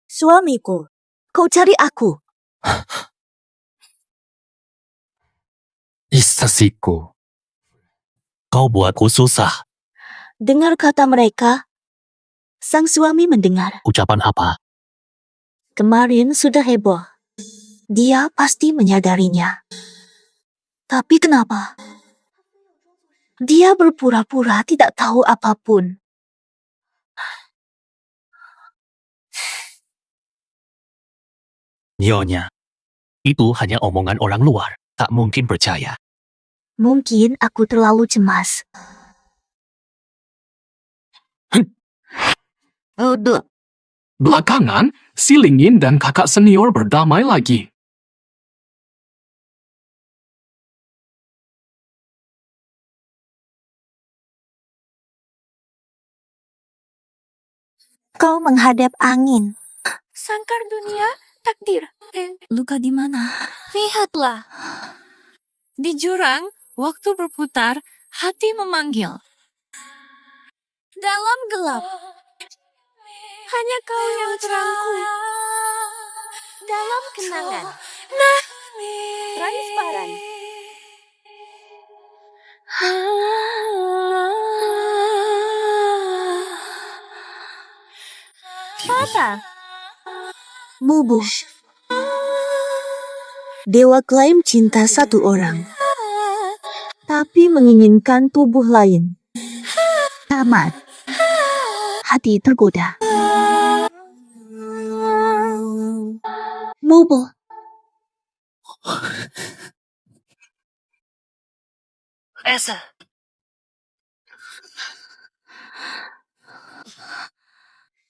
Suamiku, kau cari aku. Istasiku. Kau buatku susah. Dengar kata mereka. Sang suami mendengar. Ucapan apa? Kemarin sudah heboh. Dia pasti menyadarinya. Tapi kenapa? Dia berpura-pura tidak tahu apapun. Nyonya, itu hanya omongan orang luar. Tak mungkin percaya. Mungkin aku terlalu cemas. Belakangan, si Lingin dan kakak senior berdamai lagi. Kau menghadap angin. Sangkar dunia, takdir. Luka di mana? Lihatlah. Di jurang, waktu berputar, hati memanggil. Dalam gelap, hanya kau yang terangku. Dalam kenangan, transparan. Mata. Mubu. Dewa klaim cinta satu orang. Tapi menginginkan tubuh lain. Tamat. Hati tergoda. Mubu. Esa.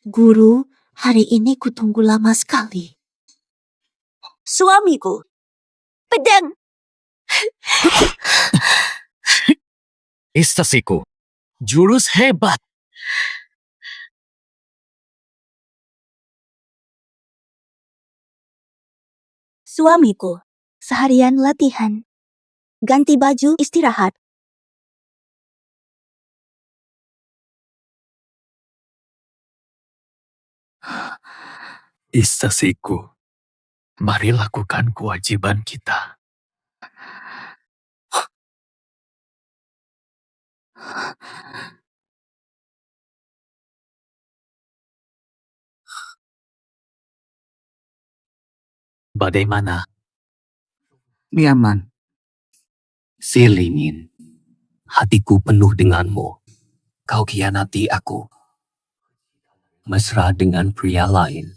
Guru, hari ini kutunggu lama sekali. Suamiku. Pedang. Istasiku. Jurus hebat. Suamiku. Seharian latihan. Ganti baju istirahat. Istasiku. Mari lakukan kewajiban kita. Bagaimana? Nyaman. Si Lingin. Hatiku penuh denganmu. Kau khianati aku. Mesra dengan pria lain.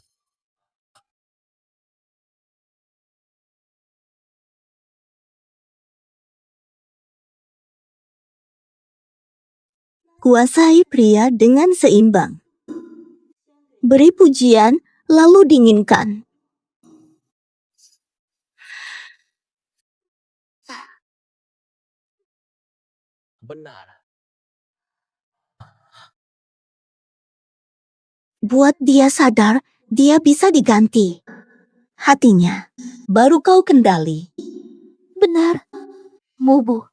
Kuasai pria dengan seimbang. Beri pujian lalu dinginkan. Benar. Buat dia sadar, dia bisa diganti. Hatinya, baru kau kendali. Benar, Mubu.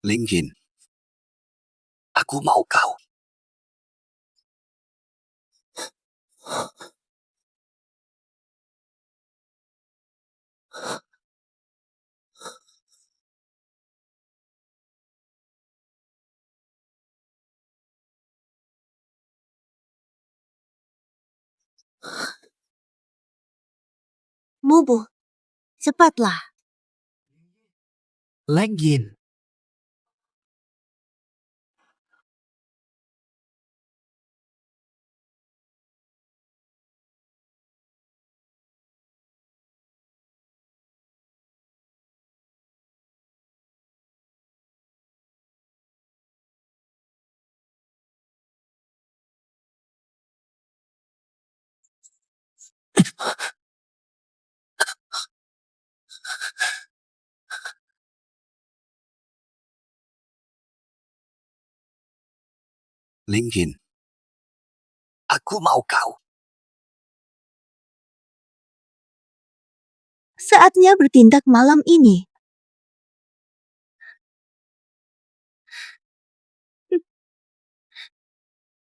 Linggin, aku mau kau. Mubu, cepatlah. Linggin. Linggin, aku mau kau. Saatnya bertindak malam ini.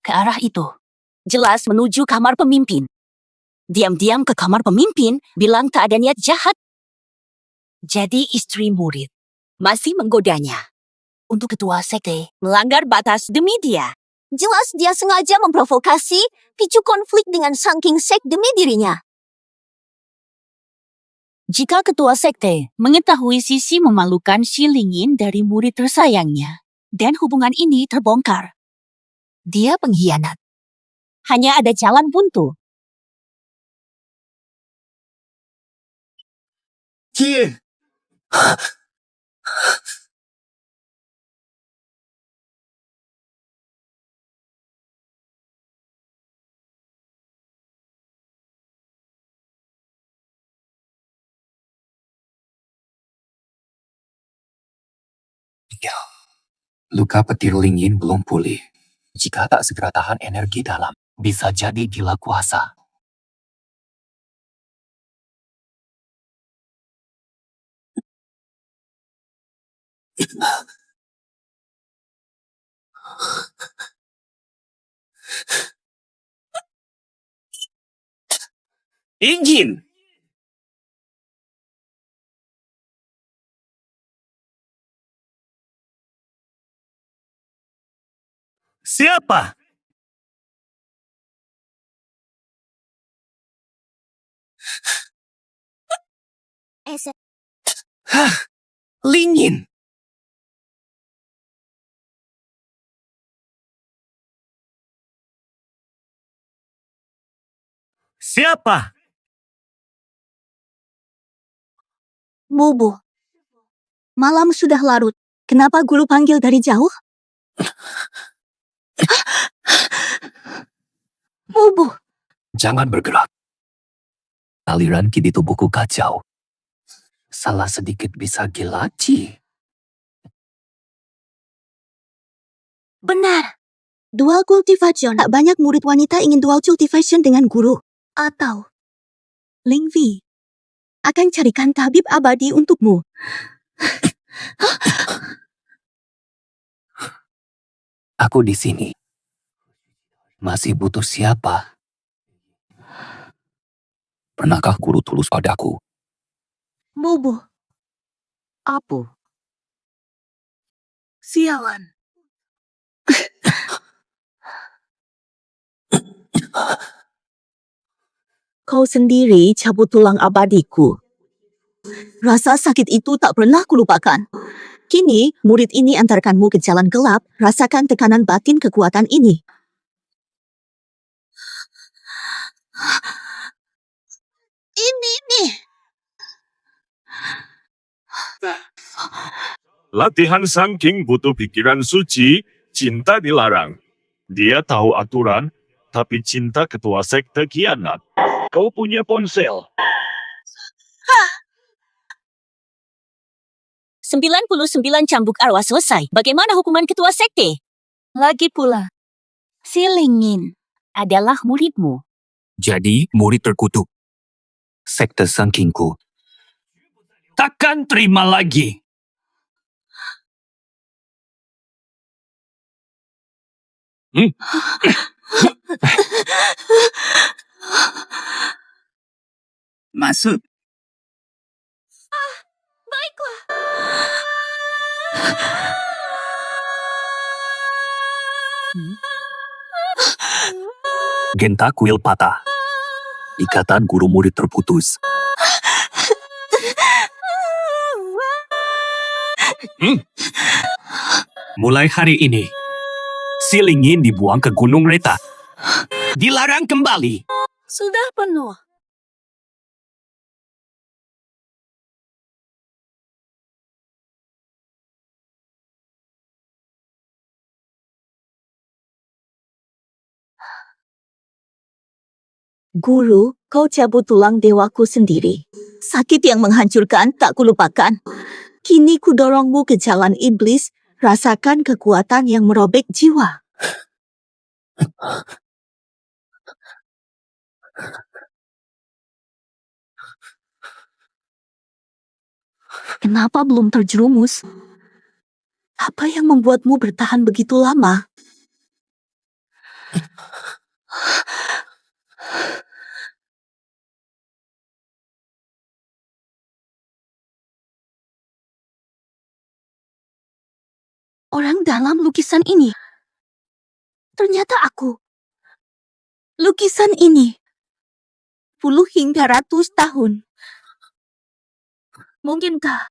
Ke arah itu. Jelas menuju kamar pemimpin. Diam-diam ke kamar pemimpin, bilang tak ada niat jahat. Jadi istri murid masih menggodanya. Untuk ketua sekte, melanggar batas demi dia. Jelas dia sengaja memprovokasi, picu konflik dengan Sangking Sek demi dirinya. Jika ketua sekte mengetahui sisi memalukan Xi Lingyin dari murid tersayangnya, dan hubungan ini terbongkar, dia pengkhianat. Hanya ada jalan buntu. Cie. Ya, luka petir Linggin belum pulih. Jika tak segera tahan energi dalam, bisa jadi gila kuasa. Linggin! Siapa? Hah, Linggin! Siapa? Mubu. Malam sudah larut. Kenapa guru panggil dari jauh? Mubu. Jangan bergerak. Aliran ki di tubuhku kacau. Salah sedikit bisa gila, Ci. Benar. Dual cultivation. Tak banyak murid wanita ingin dual cultivation dengan guru. Atau Ling Vi akan carikan tabib abadi untukmu. Aku di sini. Masih butuh siapa? Pernahkah guru tulus padaku? Mubu. Apu. Sialan. Kau sendiri cabut tulang abadiku. Rasa sakit itu tak pernah kulupakan. Kini, murid ini antarkanmu ke jalan gelap, rasakan tekanan batin kekuatan ini. Ini nih. Latihan Sang King butuh pikiran suci, cinta dilarang. Dia tahu aturan, tapi cinta ketua sekte kianat. Kau punya ponsel. 99 cambuk arwah selesai. Bagaimana hukuman ketua sekte? Lagi pula, si Lingyin adalah muridmu. Jadi murid terkutuk. Sekte Sang Kingku. Takkan terima lagi. Masuk. Baiklah. Genta kuil patah. Ikatan guru murid terputus. Mulai hari ini, si Lingyin dibuang ke Gunung Reta. Dilarang kembali. Sudah penuh. Guru, kau cabut tulang dewaku sendiri. Sakit yang menghancurkan tak kulupakan. Kini kudorongmu ke jalan iblis, rasakan kekuatan yang merobek jiwa. Kenapa belum terjerumus? Apa yang membuatmu bertahan begitu lama? Orang dalam lukisan ini. Ternyata aku. Lukisan ini. Puluh hingga ratus tahun. Mungkinkah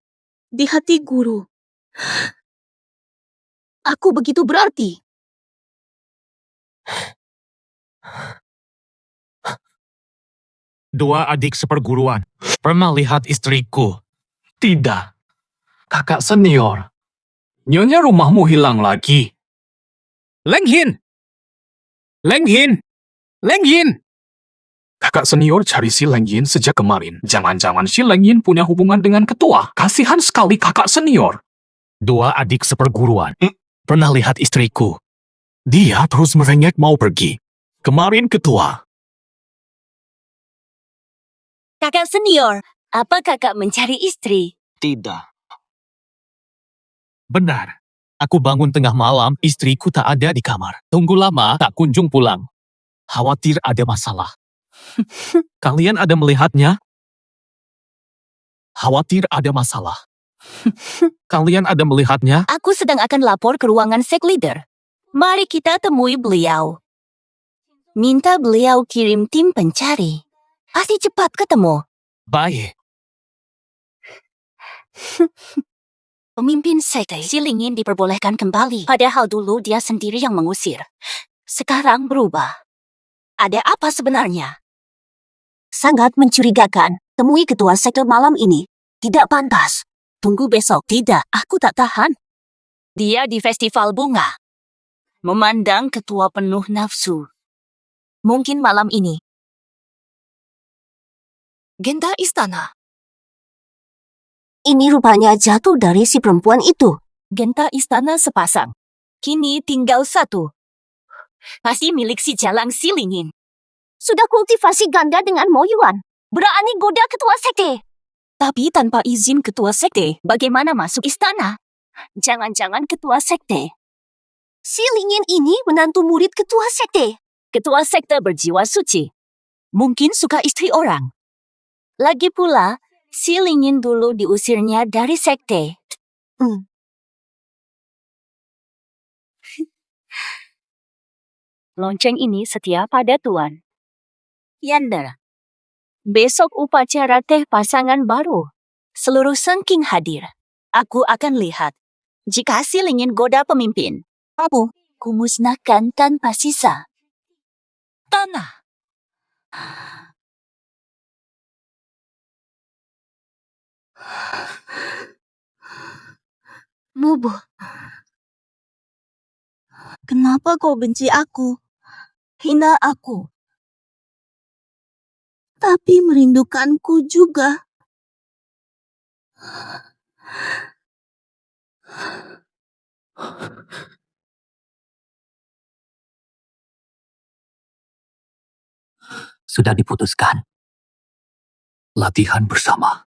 di hati guru aku begitu berarti? Dua adik seperguruan. Pernah lihat istriku. Tidak. Kakak senior. Nyonya rumahmu hilang lagi. Lenghin! Lenghin! Lenghin! Kakak senior cari si Lengyin sejak kemarin. Jangan-jangan si Lengyin punya hubungan dengan ketua. Kasihan sekali kakak senior. Dua adik seperguruan. Pernah lihat istriku. Dia terus merengek mau pergi. Kemarin ketua. Kakak senior, apa kakak mencari istri? Tidak. Benar. Aku bangun tengah malam, istriku tak ada di kamar. Tunggu lama, tak kunjung pulang. Khawatir ada masalah. Kalian ada melihatnya? Khawatir ada masalah. Kalian ada melihatnya? Aku sedang akan lapor ke ruangan sek leader. Mari kita temui beliau. Minta beliau kirim tim pencari. Pasti cepat ketemu. Baik. Pemimpin sekte si Lingyin diperbolehkan kembali. Padahal dulu dia sendiri yang mengusir. Sekarang berubah. Ada apa sebenarnya? Sangat mencurigakan. Temui ketua sekte malam ini. Tidak pantas. Tunggu besok. Tidak, aku tak tahan. Dia di festival bunga. Memandang ketua penuh nafsu. Mungkin malam ini. Genta istana. Ini rupanya jatuh dari si perempuan itu. Genta istana sepasang. Kini tinggal satu. Pasti milik si Jalang si Lingyin. Sudah kultivasi ganda dengan Mo Yuan. Berani goda ketua sekte. Tapi tanpa izin ketua sekte, bagaimana masuk istana? Jangan-jangan ketua sekte. Si Lingyin ini menantu murid ketua sekte. Ketua sekte berjiwa suci. Mungkin suka istri orang. Lagi pula, si Lingyin dulu diusirnya dari sekte. Lonceng ini setia pada Tuan. Yander. Besok upacara teh pasangan baru. Seluruh Sengking hadir. Aku akan lihat. Jika hasil ingin goda pemimpin, kamu kumusnahkan tanpa sisa. Tanah. Mubu. Kenapa kau benci aku? Hina aku. Tapi merindukanku juga. Sudah diputuskan. Latihan bersama.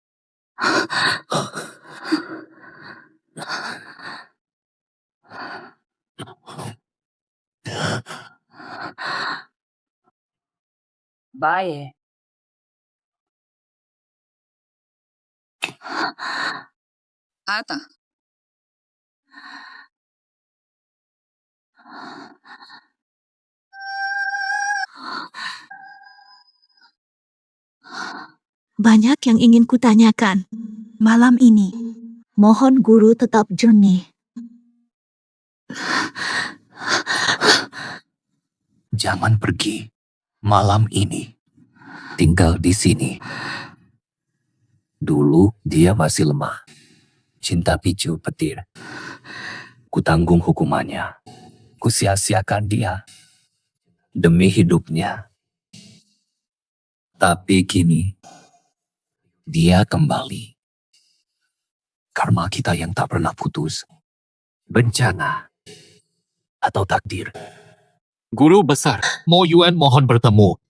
Baik. Ata. Banyak yang ingin kutanyakan malam ini. Mohon guru tetap jernih. Jangan pergi malam ini. Tinggal di sini. Dulu dia masih lemah. Cinta picu petir. Kutanggung hukumannya. Kusia-siakan dia. Demi hidupnya. Tapi kini, dia kembali. Karma kita yang tak pernah putus. Bencana. Atau takdir. Guru besar, Mo Yuan mohon bertemu.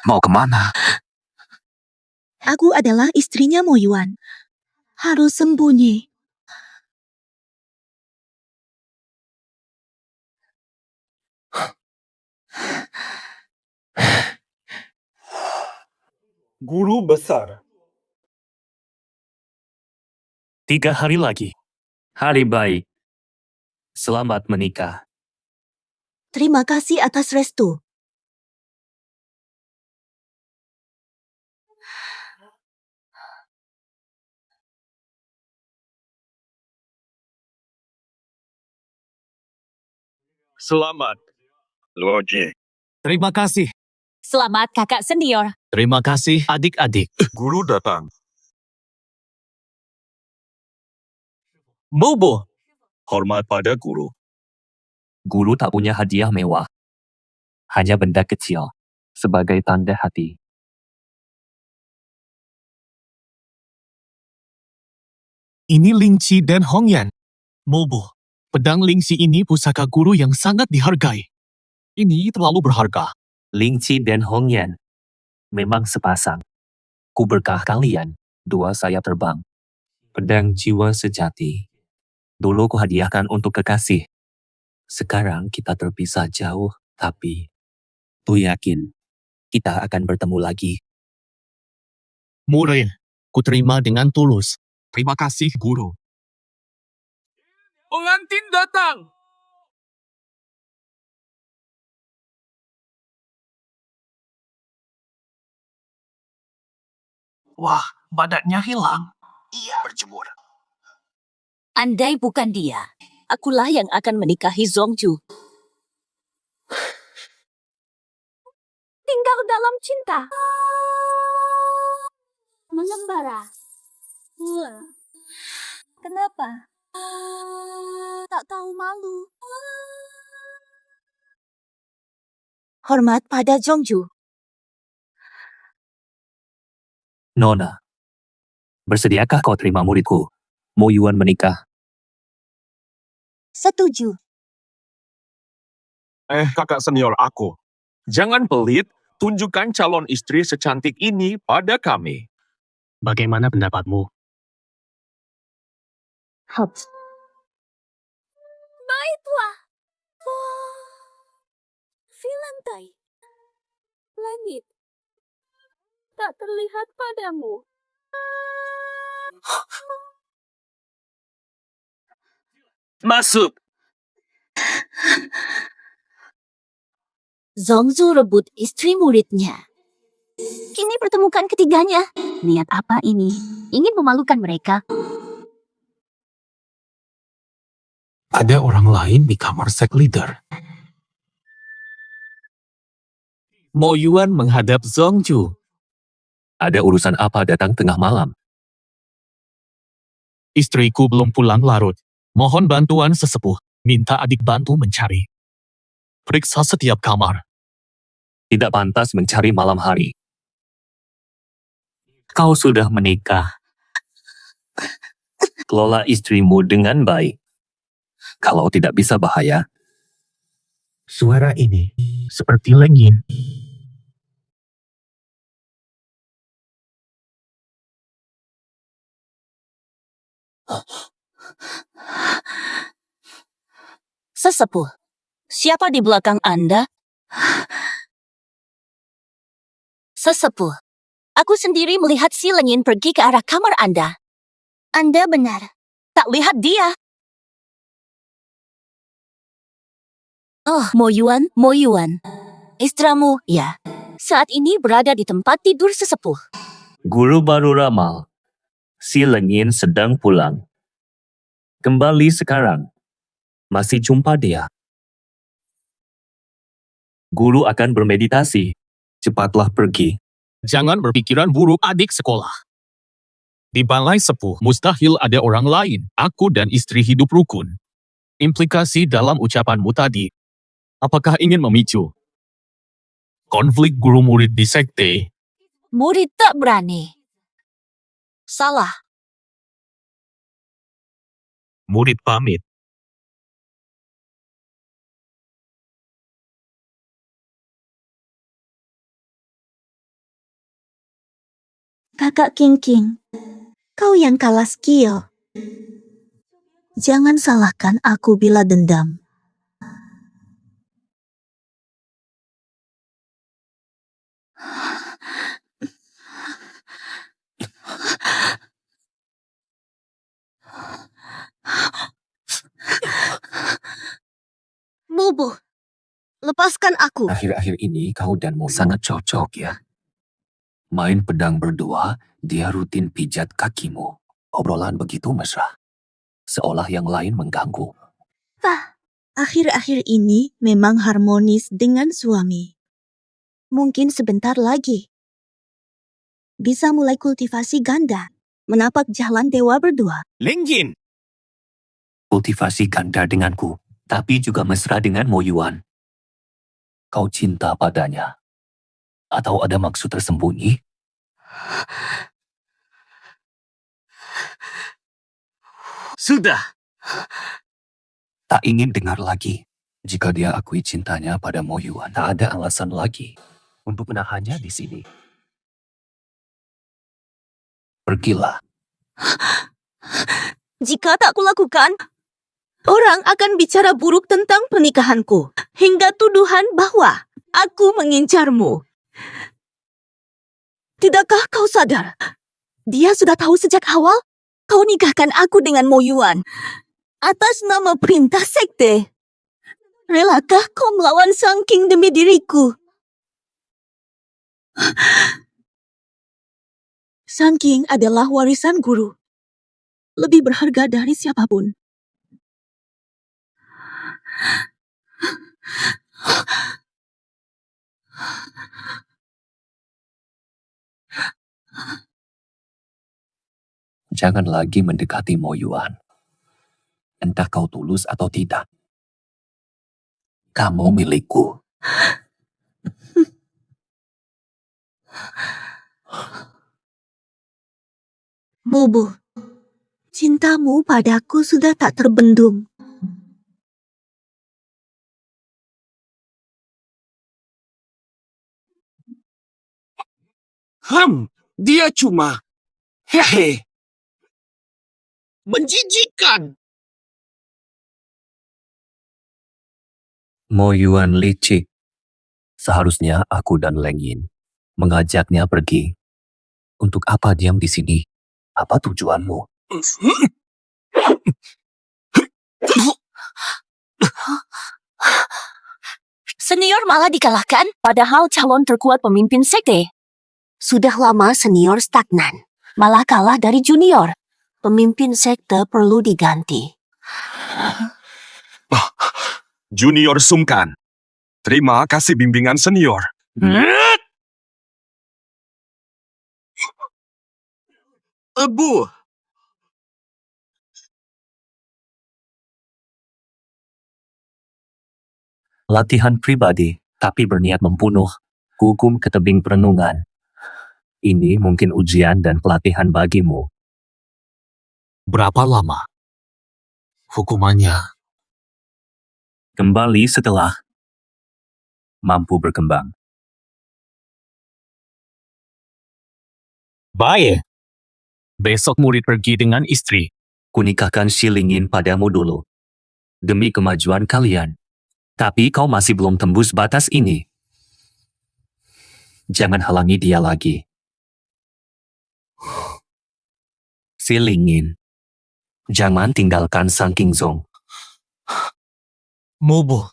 Mau kemana? Aku adalah istrinya Mo Yuan. Harus sembunyi. Guru besar. 3 hari lagi. Hari baik. Selamat menikah. Terima kasih atas restu. Selamat. Luoji. Terima kasih. Selamat kakak senior. Terima kasih adik-adik. Guru datang. Bobo. Hormat pada guru. Guru tak punya hadiah mewah. Hanya benda kecil. Sebagai tanda hati. Ini Lingqi dan Hongyan. Bobo. Pedang Lingqi ini pusaka guru yang sangat dihargai. Ini terlalu berharga. Lingqi dan Hongyan. Memang sepasang. Ku berkah kalian. 2 sayap terbang. Pedang jiwa sejati. Dulu ku hadiahkan untuk kekasih. Sekarang kita terpisah jauh, tapi ku yakin kita akan bertemu lagi. Murid, ku terima dengan tulus. Terima kasih guru. Pengantin datang. Wah, badannya hilang. Ia berjemur. Andai bukan dia, akulah yang akan menikahi Zongju. Tinggal dalam cinta. Mengembara. Kenapa? Tak tahu malu. Hormat pada Zongju. Nona, bersediakah kau terima muridku? Mo Yuan menikah. Setuju. Kakak senior aku. Jangan pelit, tunjukkan calon istri secantik ini pada kami. Bagaimana pendapatmu? Baiklah. Filantai. Langit. Tak terlihat padamu. Masuk. Zongzu rebut istri muridnya. Kini pertemukan ketiganya. Niat apa ini? Ingin memalukan mereka? Ada orang lain di kamar sek leader. Mo Yuan menghadap Zhong Ju. Ada urusan apa datang tengah malam? Istriku belum pulang larut. Mohon bantuan sesepuh. Minta adik bantu mencari. Periksa setiap kamar. Tidak pantas mencari malam hari. Kau sudah menikah. Kelola istrimu dengan baik. Kalau tidak bisa bahaya, Suara ini seperti Leng Yin. Sesepuh, siapa di belakang Anda? Sesepuh, aku sendiri melihat si Lengin pergi ke arah kamar Anda. Anda benar, tak lihat dia. Oh, Mo Yuan. Istramu, ya. Saat ini berada di tempat tidur sesepuh. guru baru ramal. Si Lengin sedang pulang. Kembali sekarang. Masih jumpa dia. Guru akan bermeditasi. Cepatlah pergi. Jangan berpikiran buruk adik sekolah. Di balai sepuh mustahil ada orang lain. Aku dan istri hidup rukun. Implikasi dalam ucapanmu tadi. Apakah ingin memicu konflik guru murid di sekte? Murid tak berani. Salah. Murid pamit. Kakak King, kau yang kalah skill. Jangan salahkan aku bila dendam. Bubu, lepaskan aku. Akhir-akhir ini kau dan Mo sangat cocok ya. Main pedang berdua, dia rutin pijat kakimu. Obrolan begitu mesra. Seolah yang lain mengganggu. Pak, akhir-akhir ini memang harmonis dengan suami. Mungkin sebentar lagi bisa mulai kultivasi ganda, menapak jalan dewa berdua. Leng Yin, Kultivasi ganda denganku, tapi juga mesra dengan Mo Yuan. Kau cinta padanya? Atau ada maksud tersembunyi? sudah. Tak ingin dengar lagi. Jika dia akui cintanya pada Mo Yuan, tak ada alasan lagi untuk menahannya di sini. Pergilah. Jika tak kulakukan, orang akan bicara buruk tentang pernikahanku, hingga tuduhan bahwa aku mengincarmu. Tidakkah kau sadar? Dia sudah tahu sejak awal kau nikahkan aku dengan Mo Yuan atas nama perintah sekte. Relakah kau melawan Sang King demi diriku? Sang King adalah warisan guru. Lebih berharga dari siapapun. Jangan lagi mendekati Mo Yuan. Entah kau tulus atau tidak. Kamu milikku. Bubu, cintamu padaku sudah tak terbendung. Dia cuma hehe. Menjijikkan. Mo Yuan licik. Seharusnya aku dan Leng Yin mengajaknya pergi. Untuk apa diam di sini? Apa tujuanmu? Senior malah dikalahkan, padahal calon terkuat pemimpin sekte. Sudah lama senior stagnan, malah kalah dari junior. Pemimpin sekte perlu diganti. Junior sungkan. Terima kasih bimbingan senior. Bu, Latihan pribadi, tapi berniat membunuh. Hukum ke tebing perenungan. Ini mungkin ujian dan pelatihan bagimu. Berapa lama? Hukumannya. Kembali setelah mampu berkembang. Baik. Besok murid pergi dengan istri. Kunikahkan Shilingin padamu dulu. Demi kemajuan kalian. Tapi kau masih belum tembus batas ini. Jangan halangi dia lagi. Shilingin. Jangan tinggalkan Sang Kingzong. Mobo.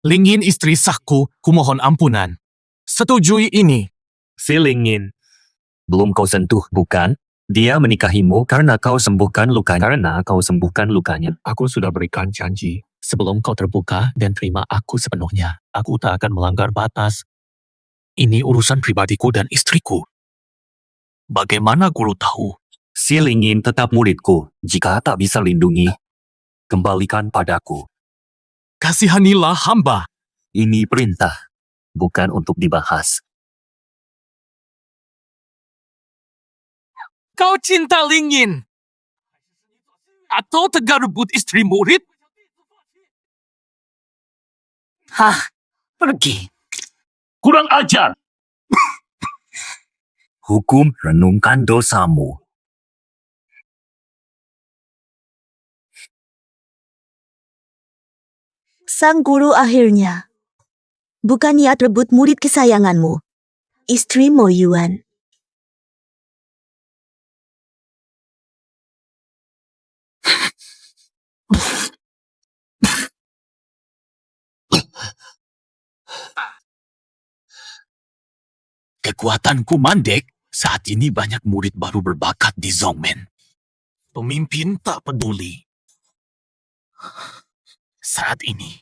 Lingin istri sahku, kumohon ampunan. Setujui ini. Shilingin. Belum kau sentuh, bukan? Dia menikahimu karena kau sembuhkan lukanya. Aku sudah berikan janji. Sebelum kau terbuka dan terima aku sepenuhnya, aku tak akan melanggar batas. Ini urusan pribadiku dan istriku. Bagaimana guru tahu? Shilingin tetap muridku. Jika tak bisa lindungi, kembalikan padaku. Kasihanilah hamba. Ini perintah, bukan untuk dibahas. Kau cinta Lingin? Atau tegar rebut istri murid? Pergi. Kurang ajar. Hukum renungkan dosamu. Sang guru akhirnya. Bukan niat rebut murid kesayanganmu. Istri Mo Yuan. Kekuatanku mandek. Saat ini banyak murid baru berbakat di Zongmen. Pemimpin tak peduli. Saat ini,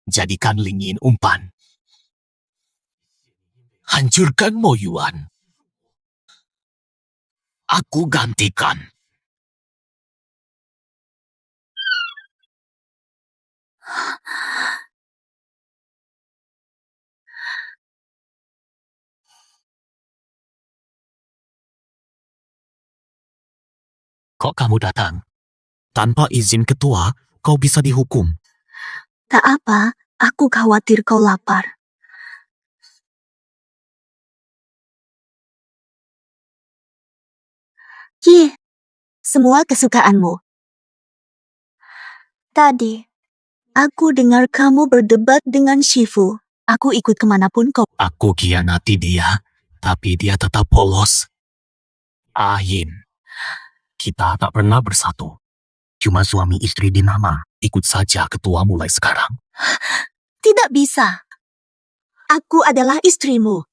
jadikan Lingin umpan. Hancurkan Mo Yuan. Aku gantikan. Kok kamu datang? Tanpa izin ketua, kau bisa dihukum. Tak apa, aku khawatir kau lapar. Semua kesukaanmu. Tadi, aku dengar kamu berdebat dengan Shifu. Aku ikut kemanapun kau. Aku khianati dia, tapi dia tetap polos. Ahin, kita tak pernah bersatu. Cuma suami istri di nama. Ikut saja ketua mulai sekarang. Tidak bisa. Aku adalah istrimu.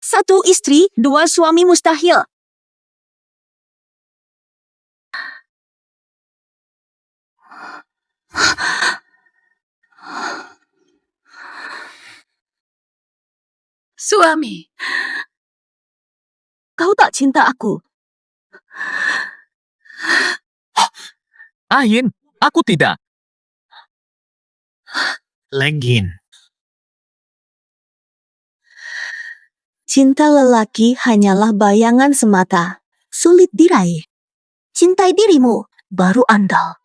Satu istri, dua suami mustahil. Suami, kau tak cinta aku. Ahin, aku tidak. Lengin, Cinta lelaki hanyalah bayangan semata. Sulit diraih. Cintai dirimu, baru andal.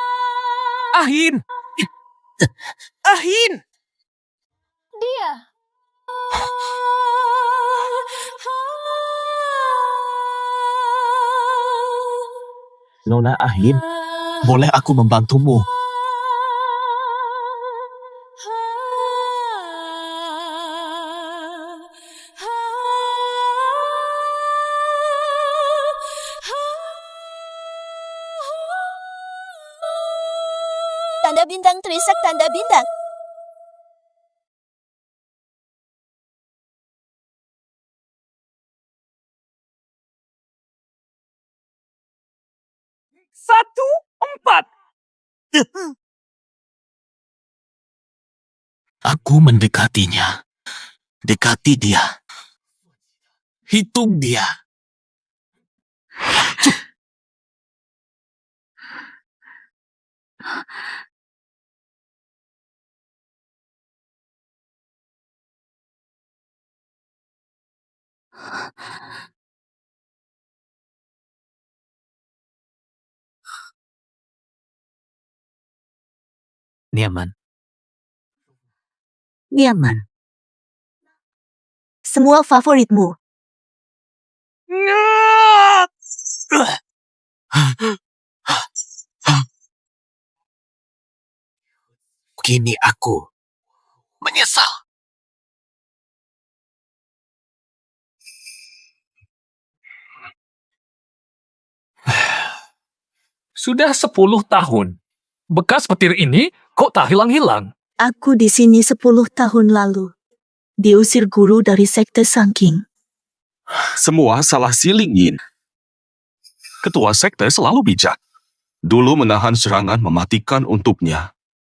Ahin! Ahin! Dia. Nona Ahin, boleh aku membantumu? Tanda bintang terisak tanda bintang. Aku mendekatinya. Dekati dia. Hitung dia. Nyaman. Nyaman. Semua favoritmu. Kini aku menyesal. Sudah 10 tahun. Bekas petir ini kok tak hilang-hilang? Aku di sini 10 tahun lalu. Diusir guru dari sekte Sangking. Semua salah si Lingyin. Ketua sekte selalu bijak. Dulu menahan serangan mematikan untuknya.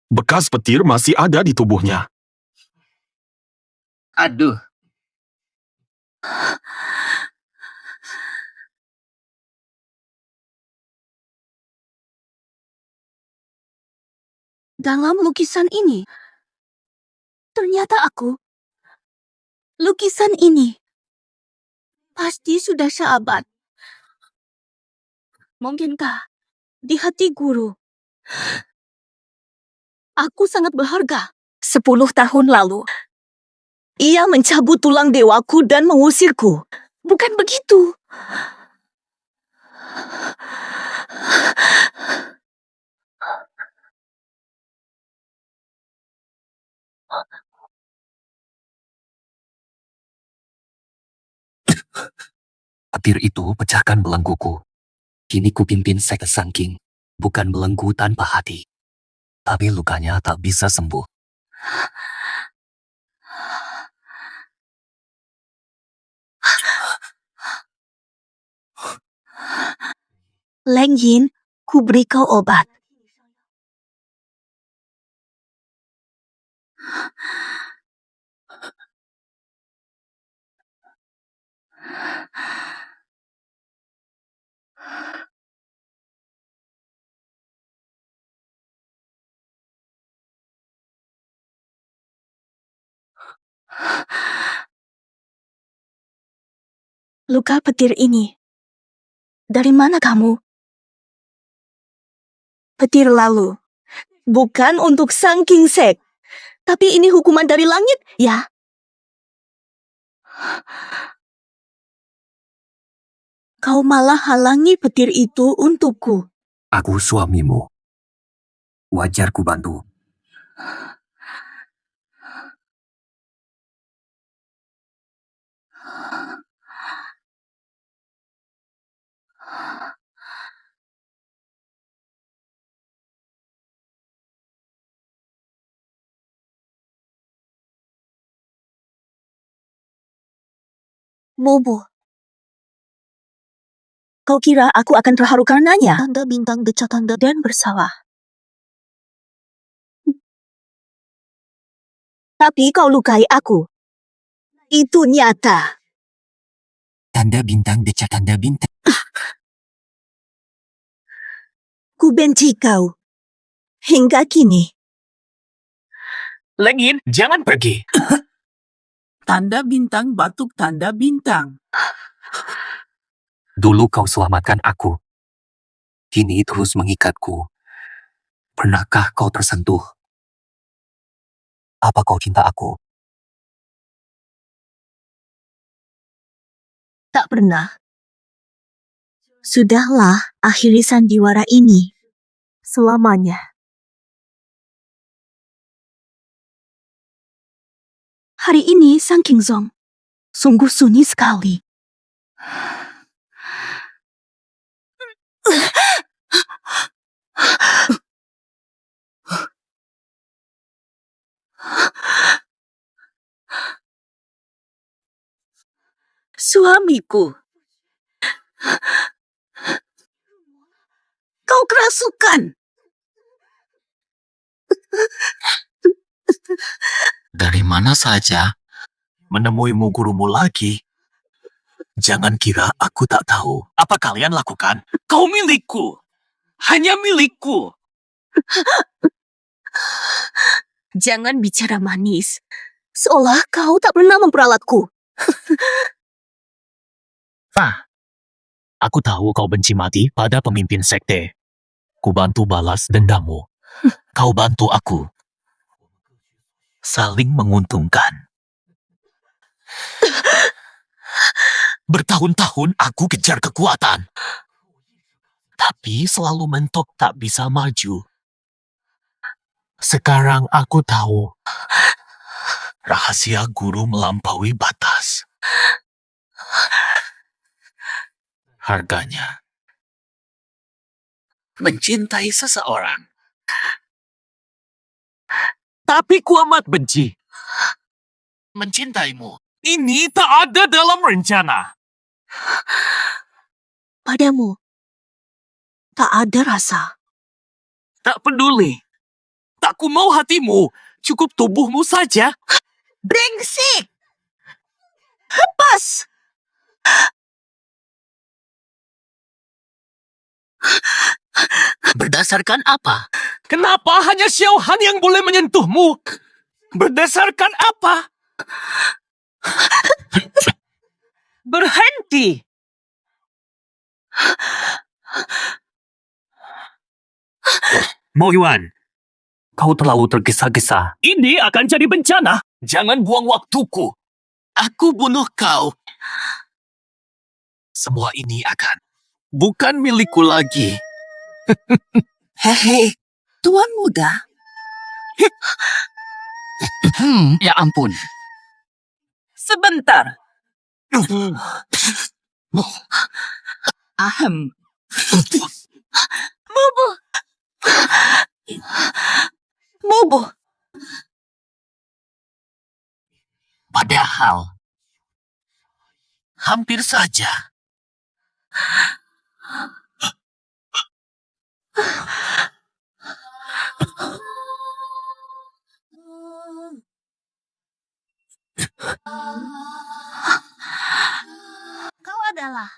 Bekas petir masih ada di tubuhnya. Aduh. Dalam lukisan ini, ternyata lukisan ini pasti sudah seabad. Mungkinkah di hati guru aku sangat berharga? 10 tahun lalu, ia mencabut tulang dewaku dan mengusirku. Bukan begitu. Petir itu pecahkan belengguku. Kini ku pimpin sekte Sangking. Bukan belenggu tanpa hati. Tapi lukanya tak bisa sembuh. Leng Yin, ku beri kau obat. Luka petir ini. Dari mana kamu? Petir lalu. Bukan untuk Sangking Sek. Tapi ini hukuman dari langit, ya? Kau malah halangi petir itu untukku. Aku suamimu. Wajar ku bantu. Bobo. Kau kira aku akan terharu karenanya? Tanda bintang decah tanda dan bersalah. Tapi kau lukai aku. Itu nyata. Tanda bintang decah tanda bintang. Ku benci kau. Hingga kini. Leng Yin, jangan pergi. Tanda bintang batuk tanda bintang. Dulu kau selamatkan aku. Kini terus mengikatku. Pernahkah kau tersentuh? Apa kau cinta aku? Tak pernah. Sudahlah, akhiri sandiwara ini. Selamanya. Hari ini Sangking Zong sungguh sunyi sekali. Suamiku. Kau kerasukan. Dari mana saja? Menemuimu gurumu lagi. Jangan kira aku tak tahu apa kalian lakukan. Kau milikku. Hanya milikku. Jangan bicara manis. Seolah kau tak pernah memperalatku. Aku tahu kau benci mati pada pemimpin sekte. Ku bantu balas dendammu. Kau bantu aku. Saling menguntungkan. Bertahun-tahun aku kejar kekuatan. Tapi selalu mentok tak bisa maju. Sekarang aku tahu. Rahasia guru melampaui batas. Harganya. Mencintai seseorang. Tapi ku amat benci. Mencintaimu. Ini tak ada dalam rencana. Padamu, tak ada rasa. Tak peduli. Tak ku mau hatimu. Cukup tubuhmu saja. Brengsek! Lepas! Berdasarkan apa? Kenapa hanya Xiao Han yang boleh menyentuhmu? Berdasarkan apa? Berhenti! Mo Yuan, kau terlalu tergesa-gesa. Ini akan jadi bencana. Jangan buang waktuku. Aku bunuh kau. Semua ini akan. Bukan milikku lagi. Hehe, Tuan Muda. Ya ampun. Sebentar. Ahem. Bobo, Padahal. Hampir saja. kau adalah...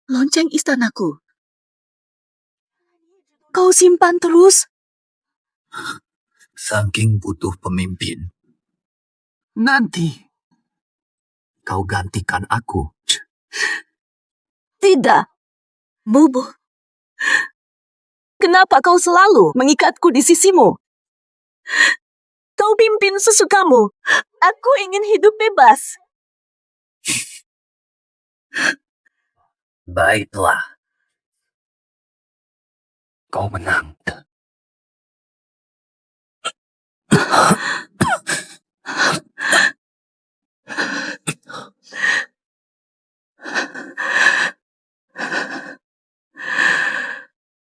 Lonceng istanaku. Kau simpan terus? Saking butuh pemimpin, Nanti. kau gantikan aku. Tidak. Bobo. Kenapa kau selalu mengikatku di sisimu? Kau pimpin sesukamu. Aku ingin hidup bebas. Baiklah. Kau menang.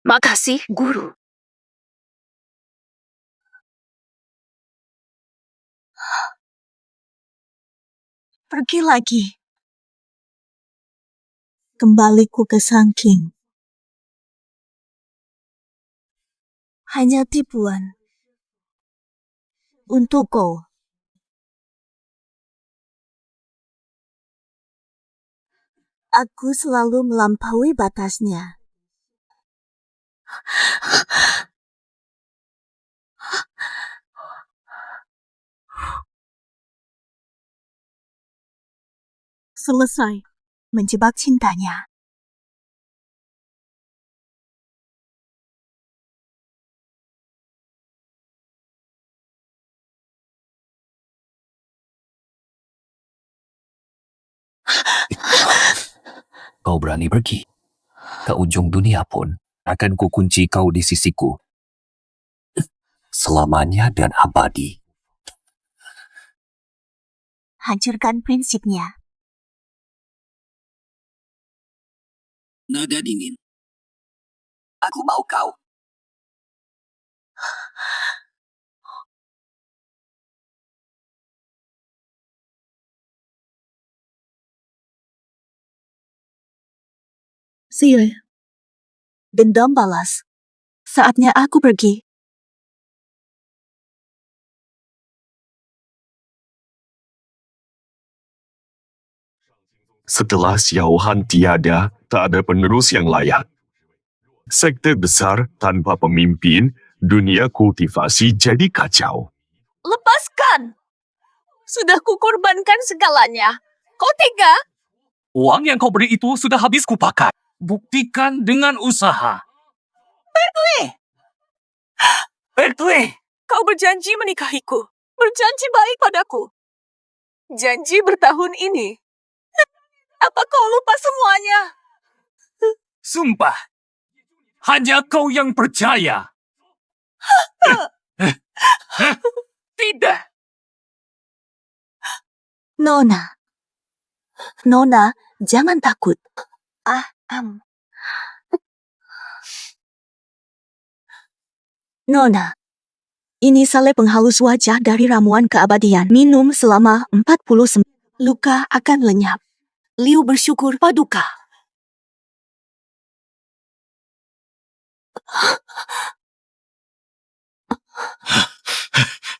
Makasih, guru. Pergi lagi. Kembaliku ke Sangking. Hanya tipuan. Untuk kau. Aku selalu melampaui batasnya. Selesai menjebak cintanya. Kau berani pergi. Ke ujung dunia pun akan kukunci kau di sisiku. Selamanya dan abadi. Hancurkan prinsipnya. Nada dingin. Aku mau kau. Sial. Dendam balas. Saatnya aku pergi. Setelah Xiao Han tiada, tak ada penerus yang layak. Sekte besar tanpa pemimpin, dunia kultivasi jadi kacau. Lepaskan! Sudah kukorbankan segalanya. Kau tega? Uang yang kau beri itu sudah habis kupakai. Buktikan dengan usaha. Pertwee! Kau berjanji menikahiku. Berjanji baik padaku. Janji bertahun ini. Apa kau lupa semuanya? Sumpah. Hanya kau yang percaya. Tidak. Nona. Nona, jangan takut. Nona, ini sale penghalus wajah dari ramuan keabadian. Minum selama 49. Luka akan lenyap. Liu bersyukur paduka.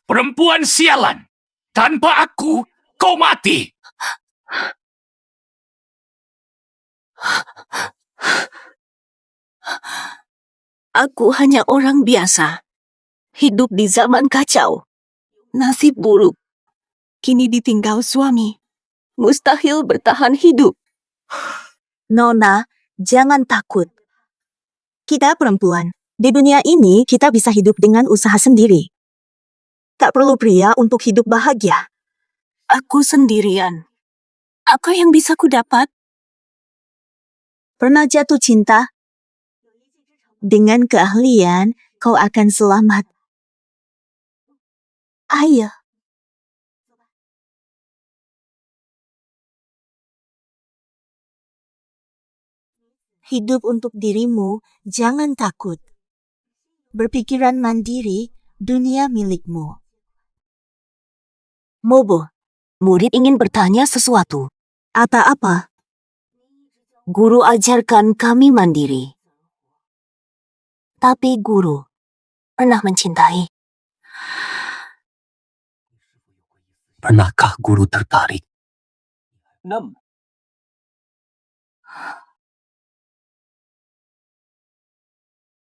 Perempuan sialan. Tanpa aku, kau mati. Aku hanya orang biasa. Hidup di zaman kacau. Nasib buruk. Kini ditinggal suami. Mustahil bertahan hidup. Nona, jangan takut. Kita perempuan. Di dunia ini kita bisa hidup dengan usaha sendiri. Tak perlu pria untuk hidup bahagia. Aku sendirian. Apa yang bisa ku dapat? Pernah jatuh cinta? Dengan keahlian, kau akan selamat. Ayo. Hidup untuk dirimu, jangan takut. Berpikiran mandiri, dunia milikmu. Mobo, murid ingin bertanya sesuatu. Apa-apa? Guru ajarkan kami mandiri. Tapi guru pernah mencintai. Pernahkah guru tertarik? 6.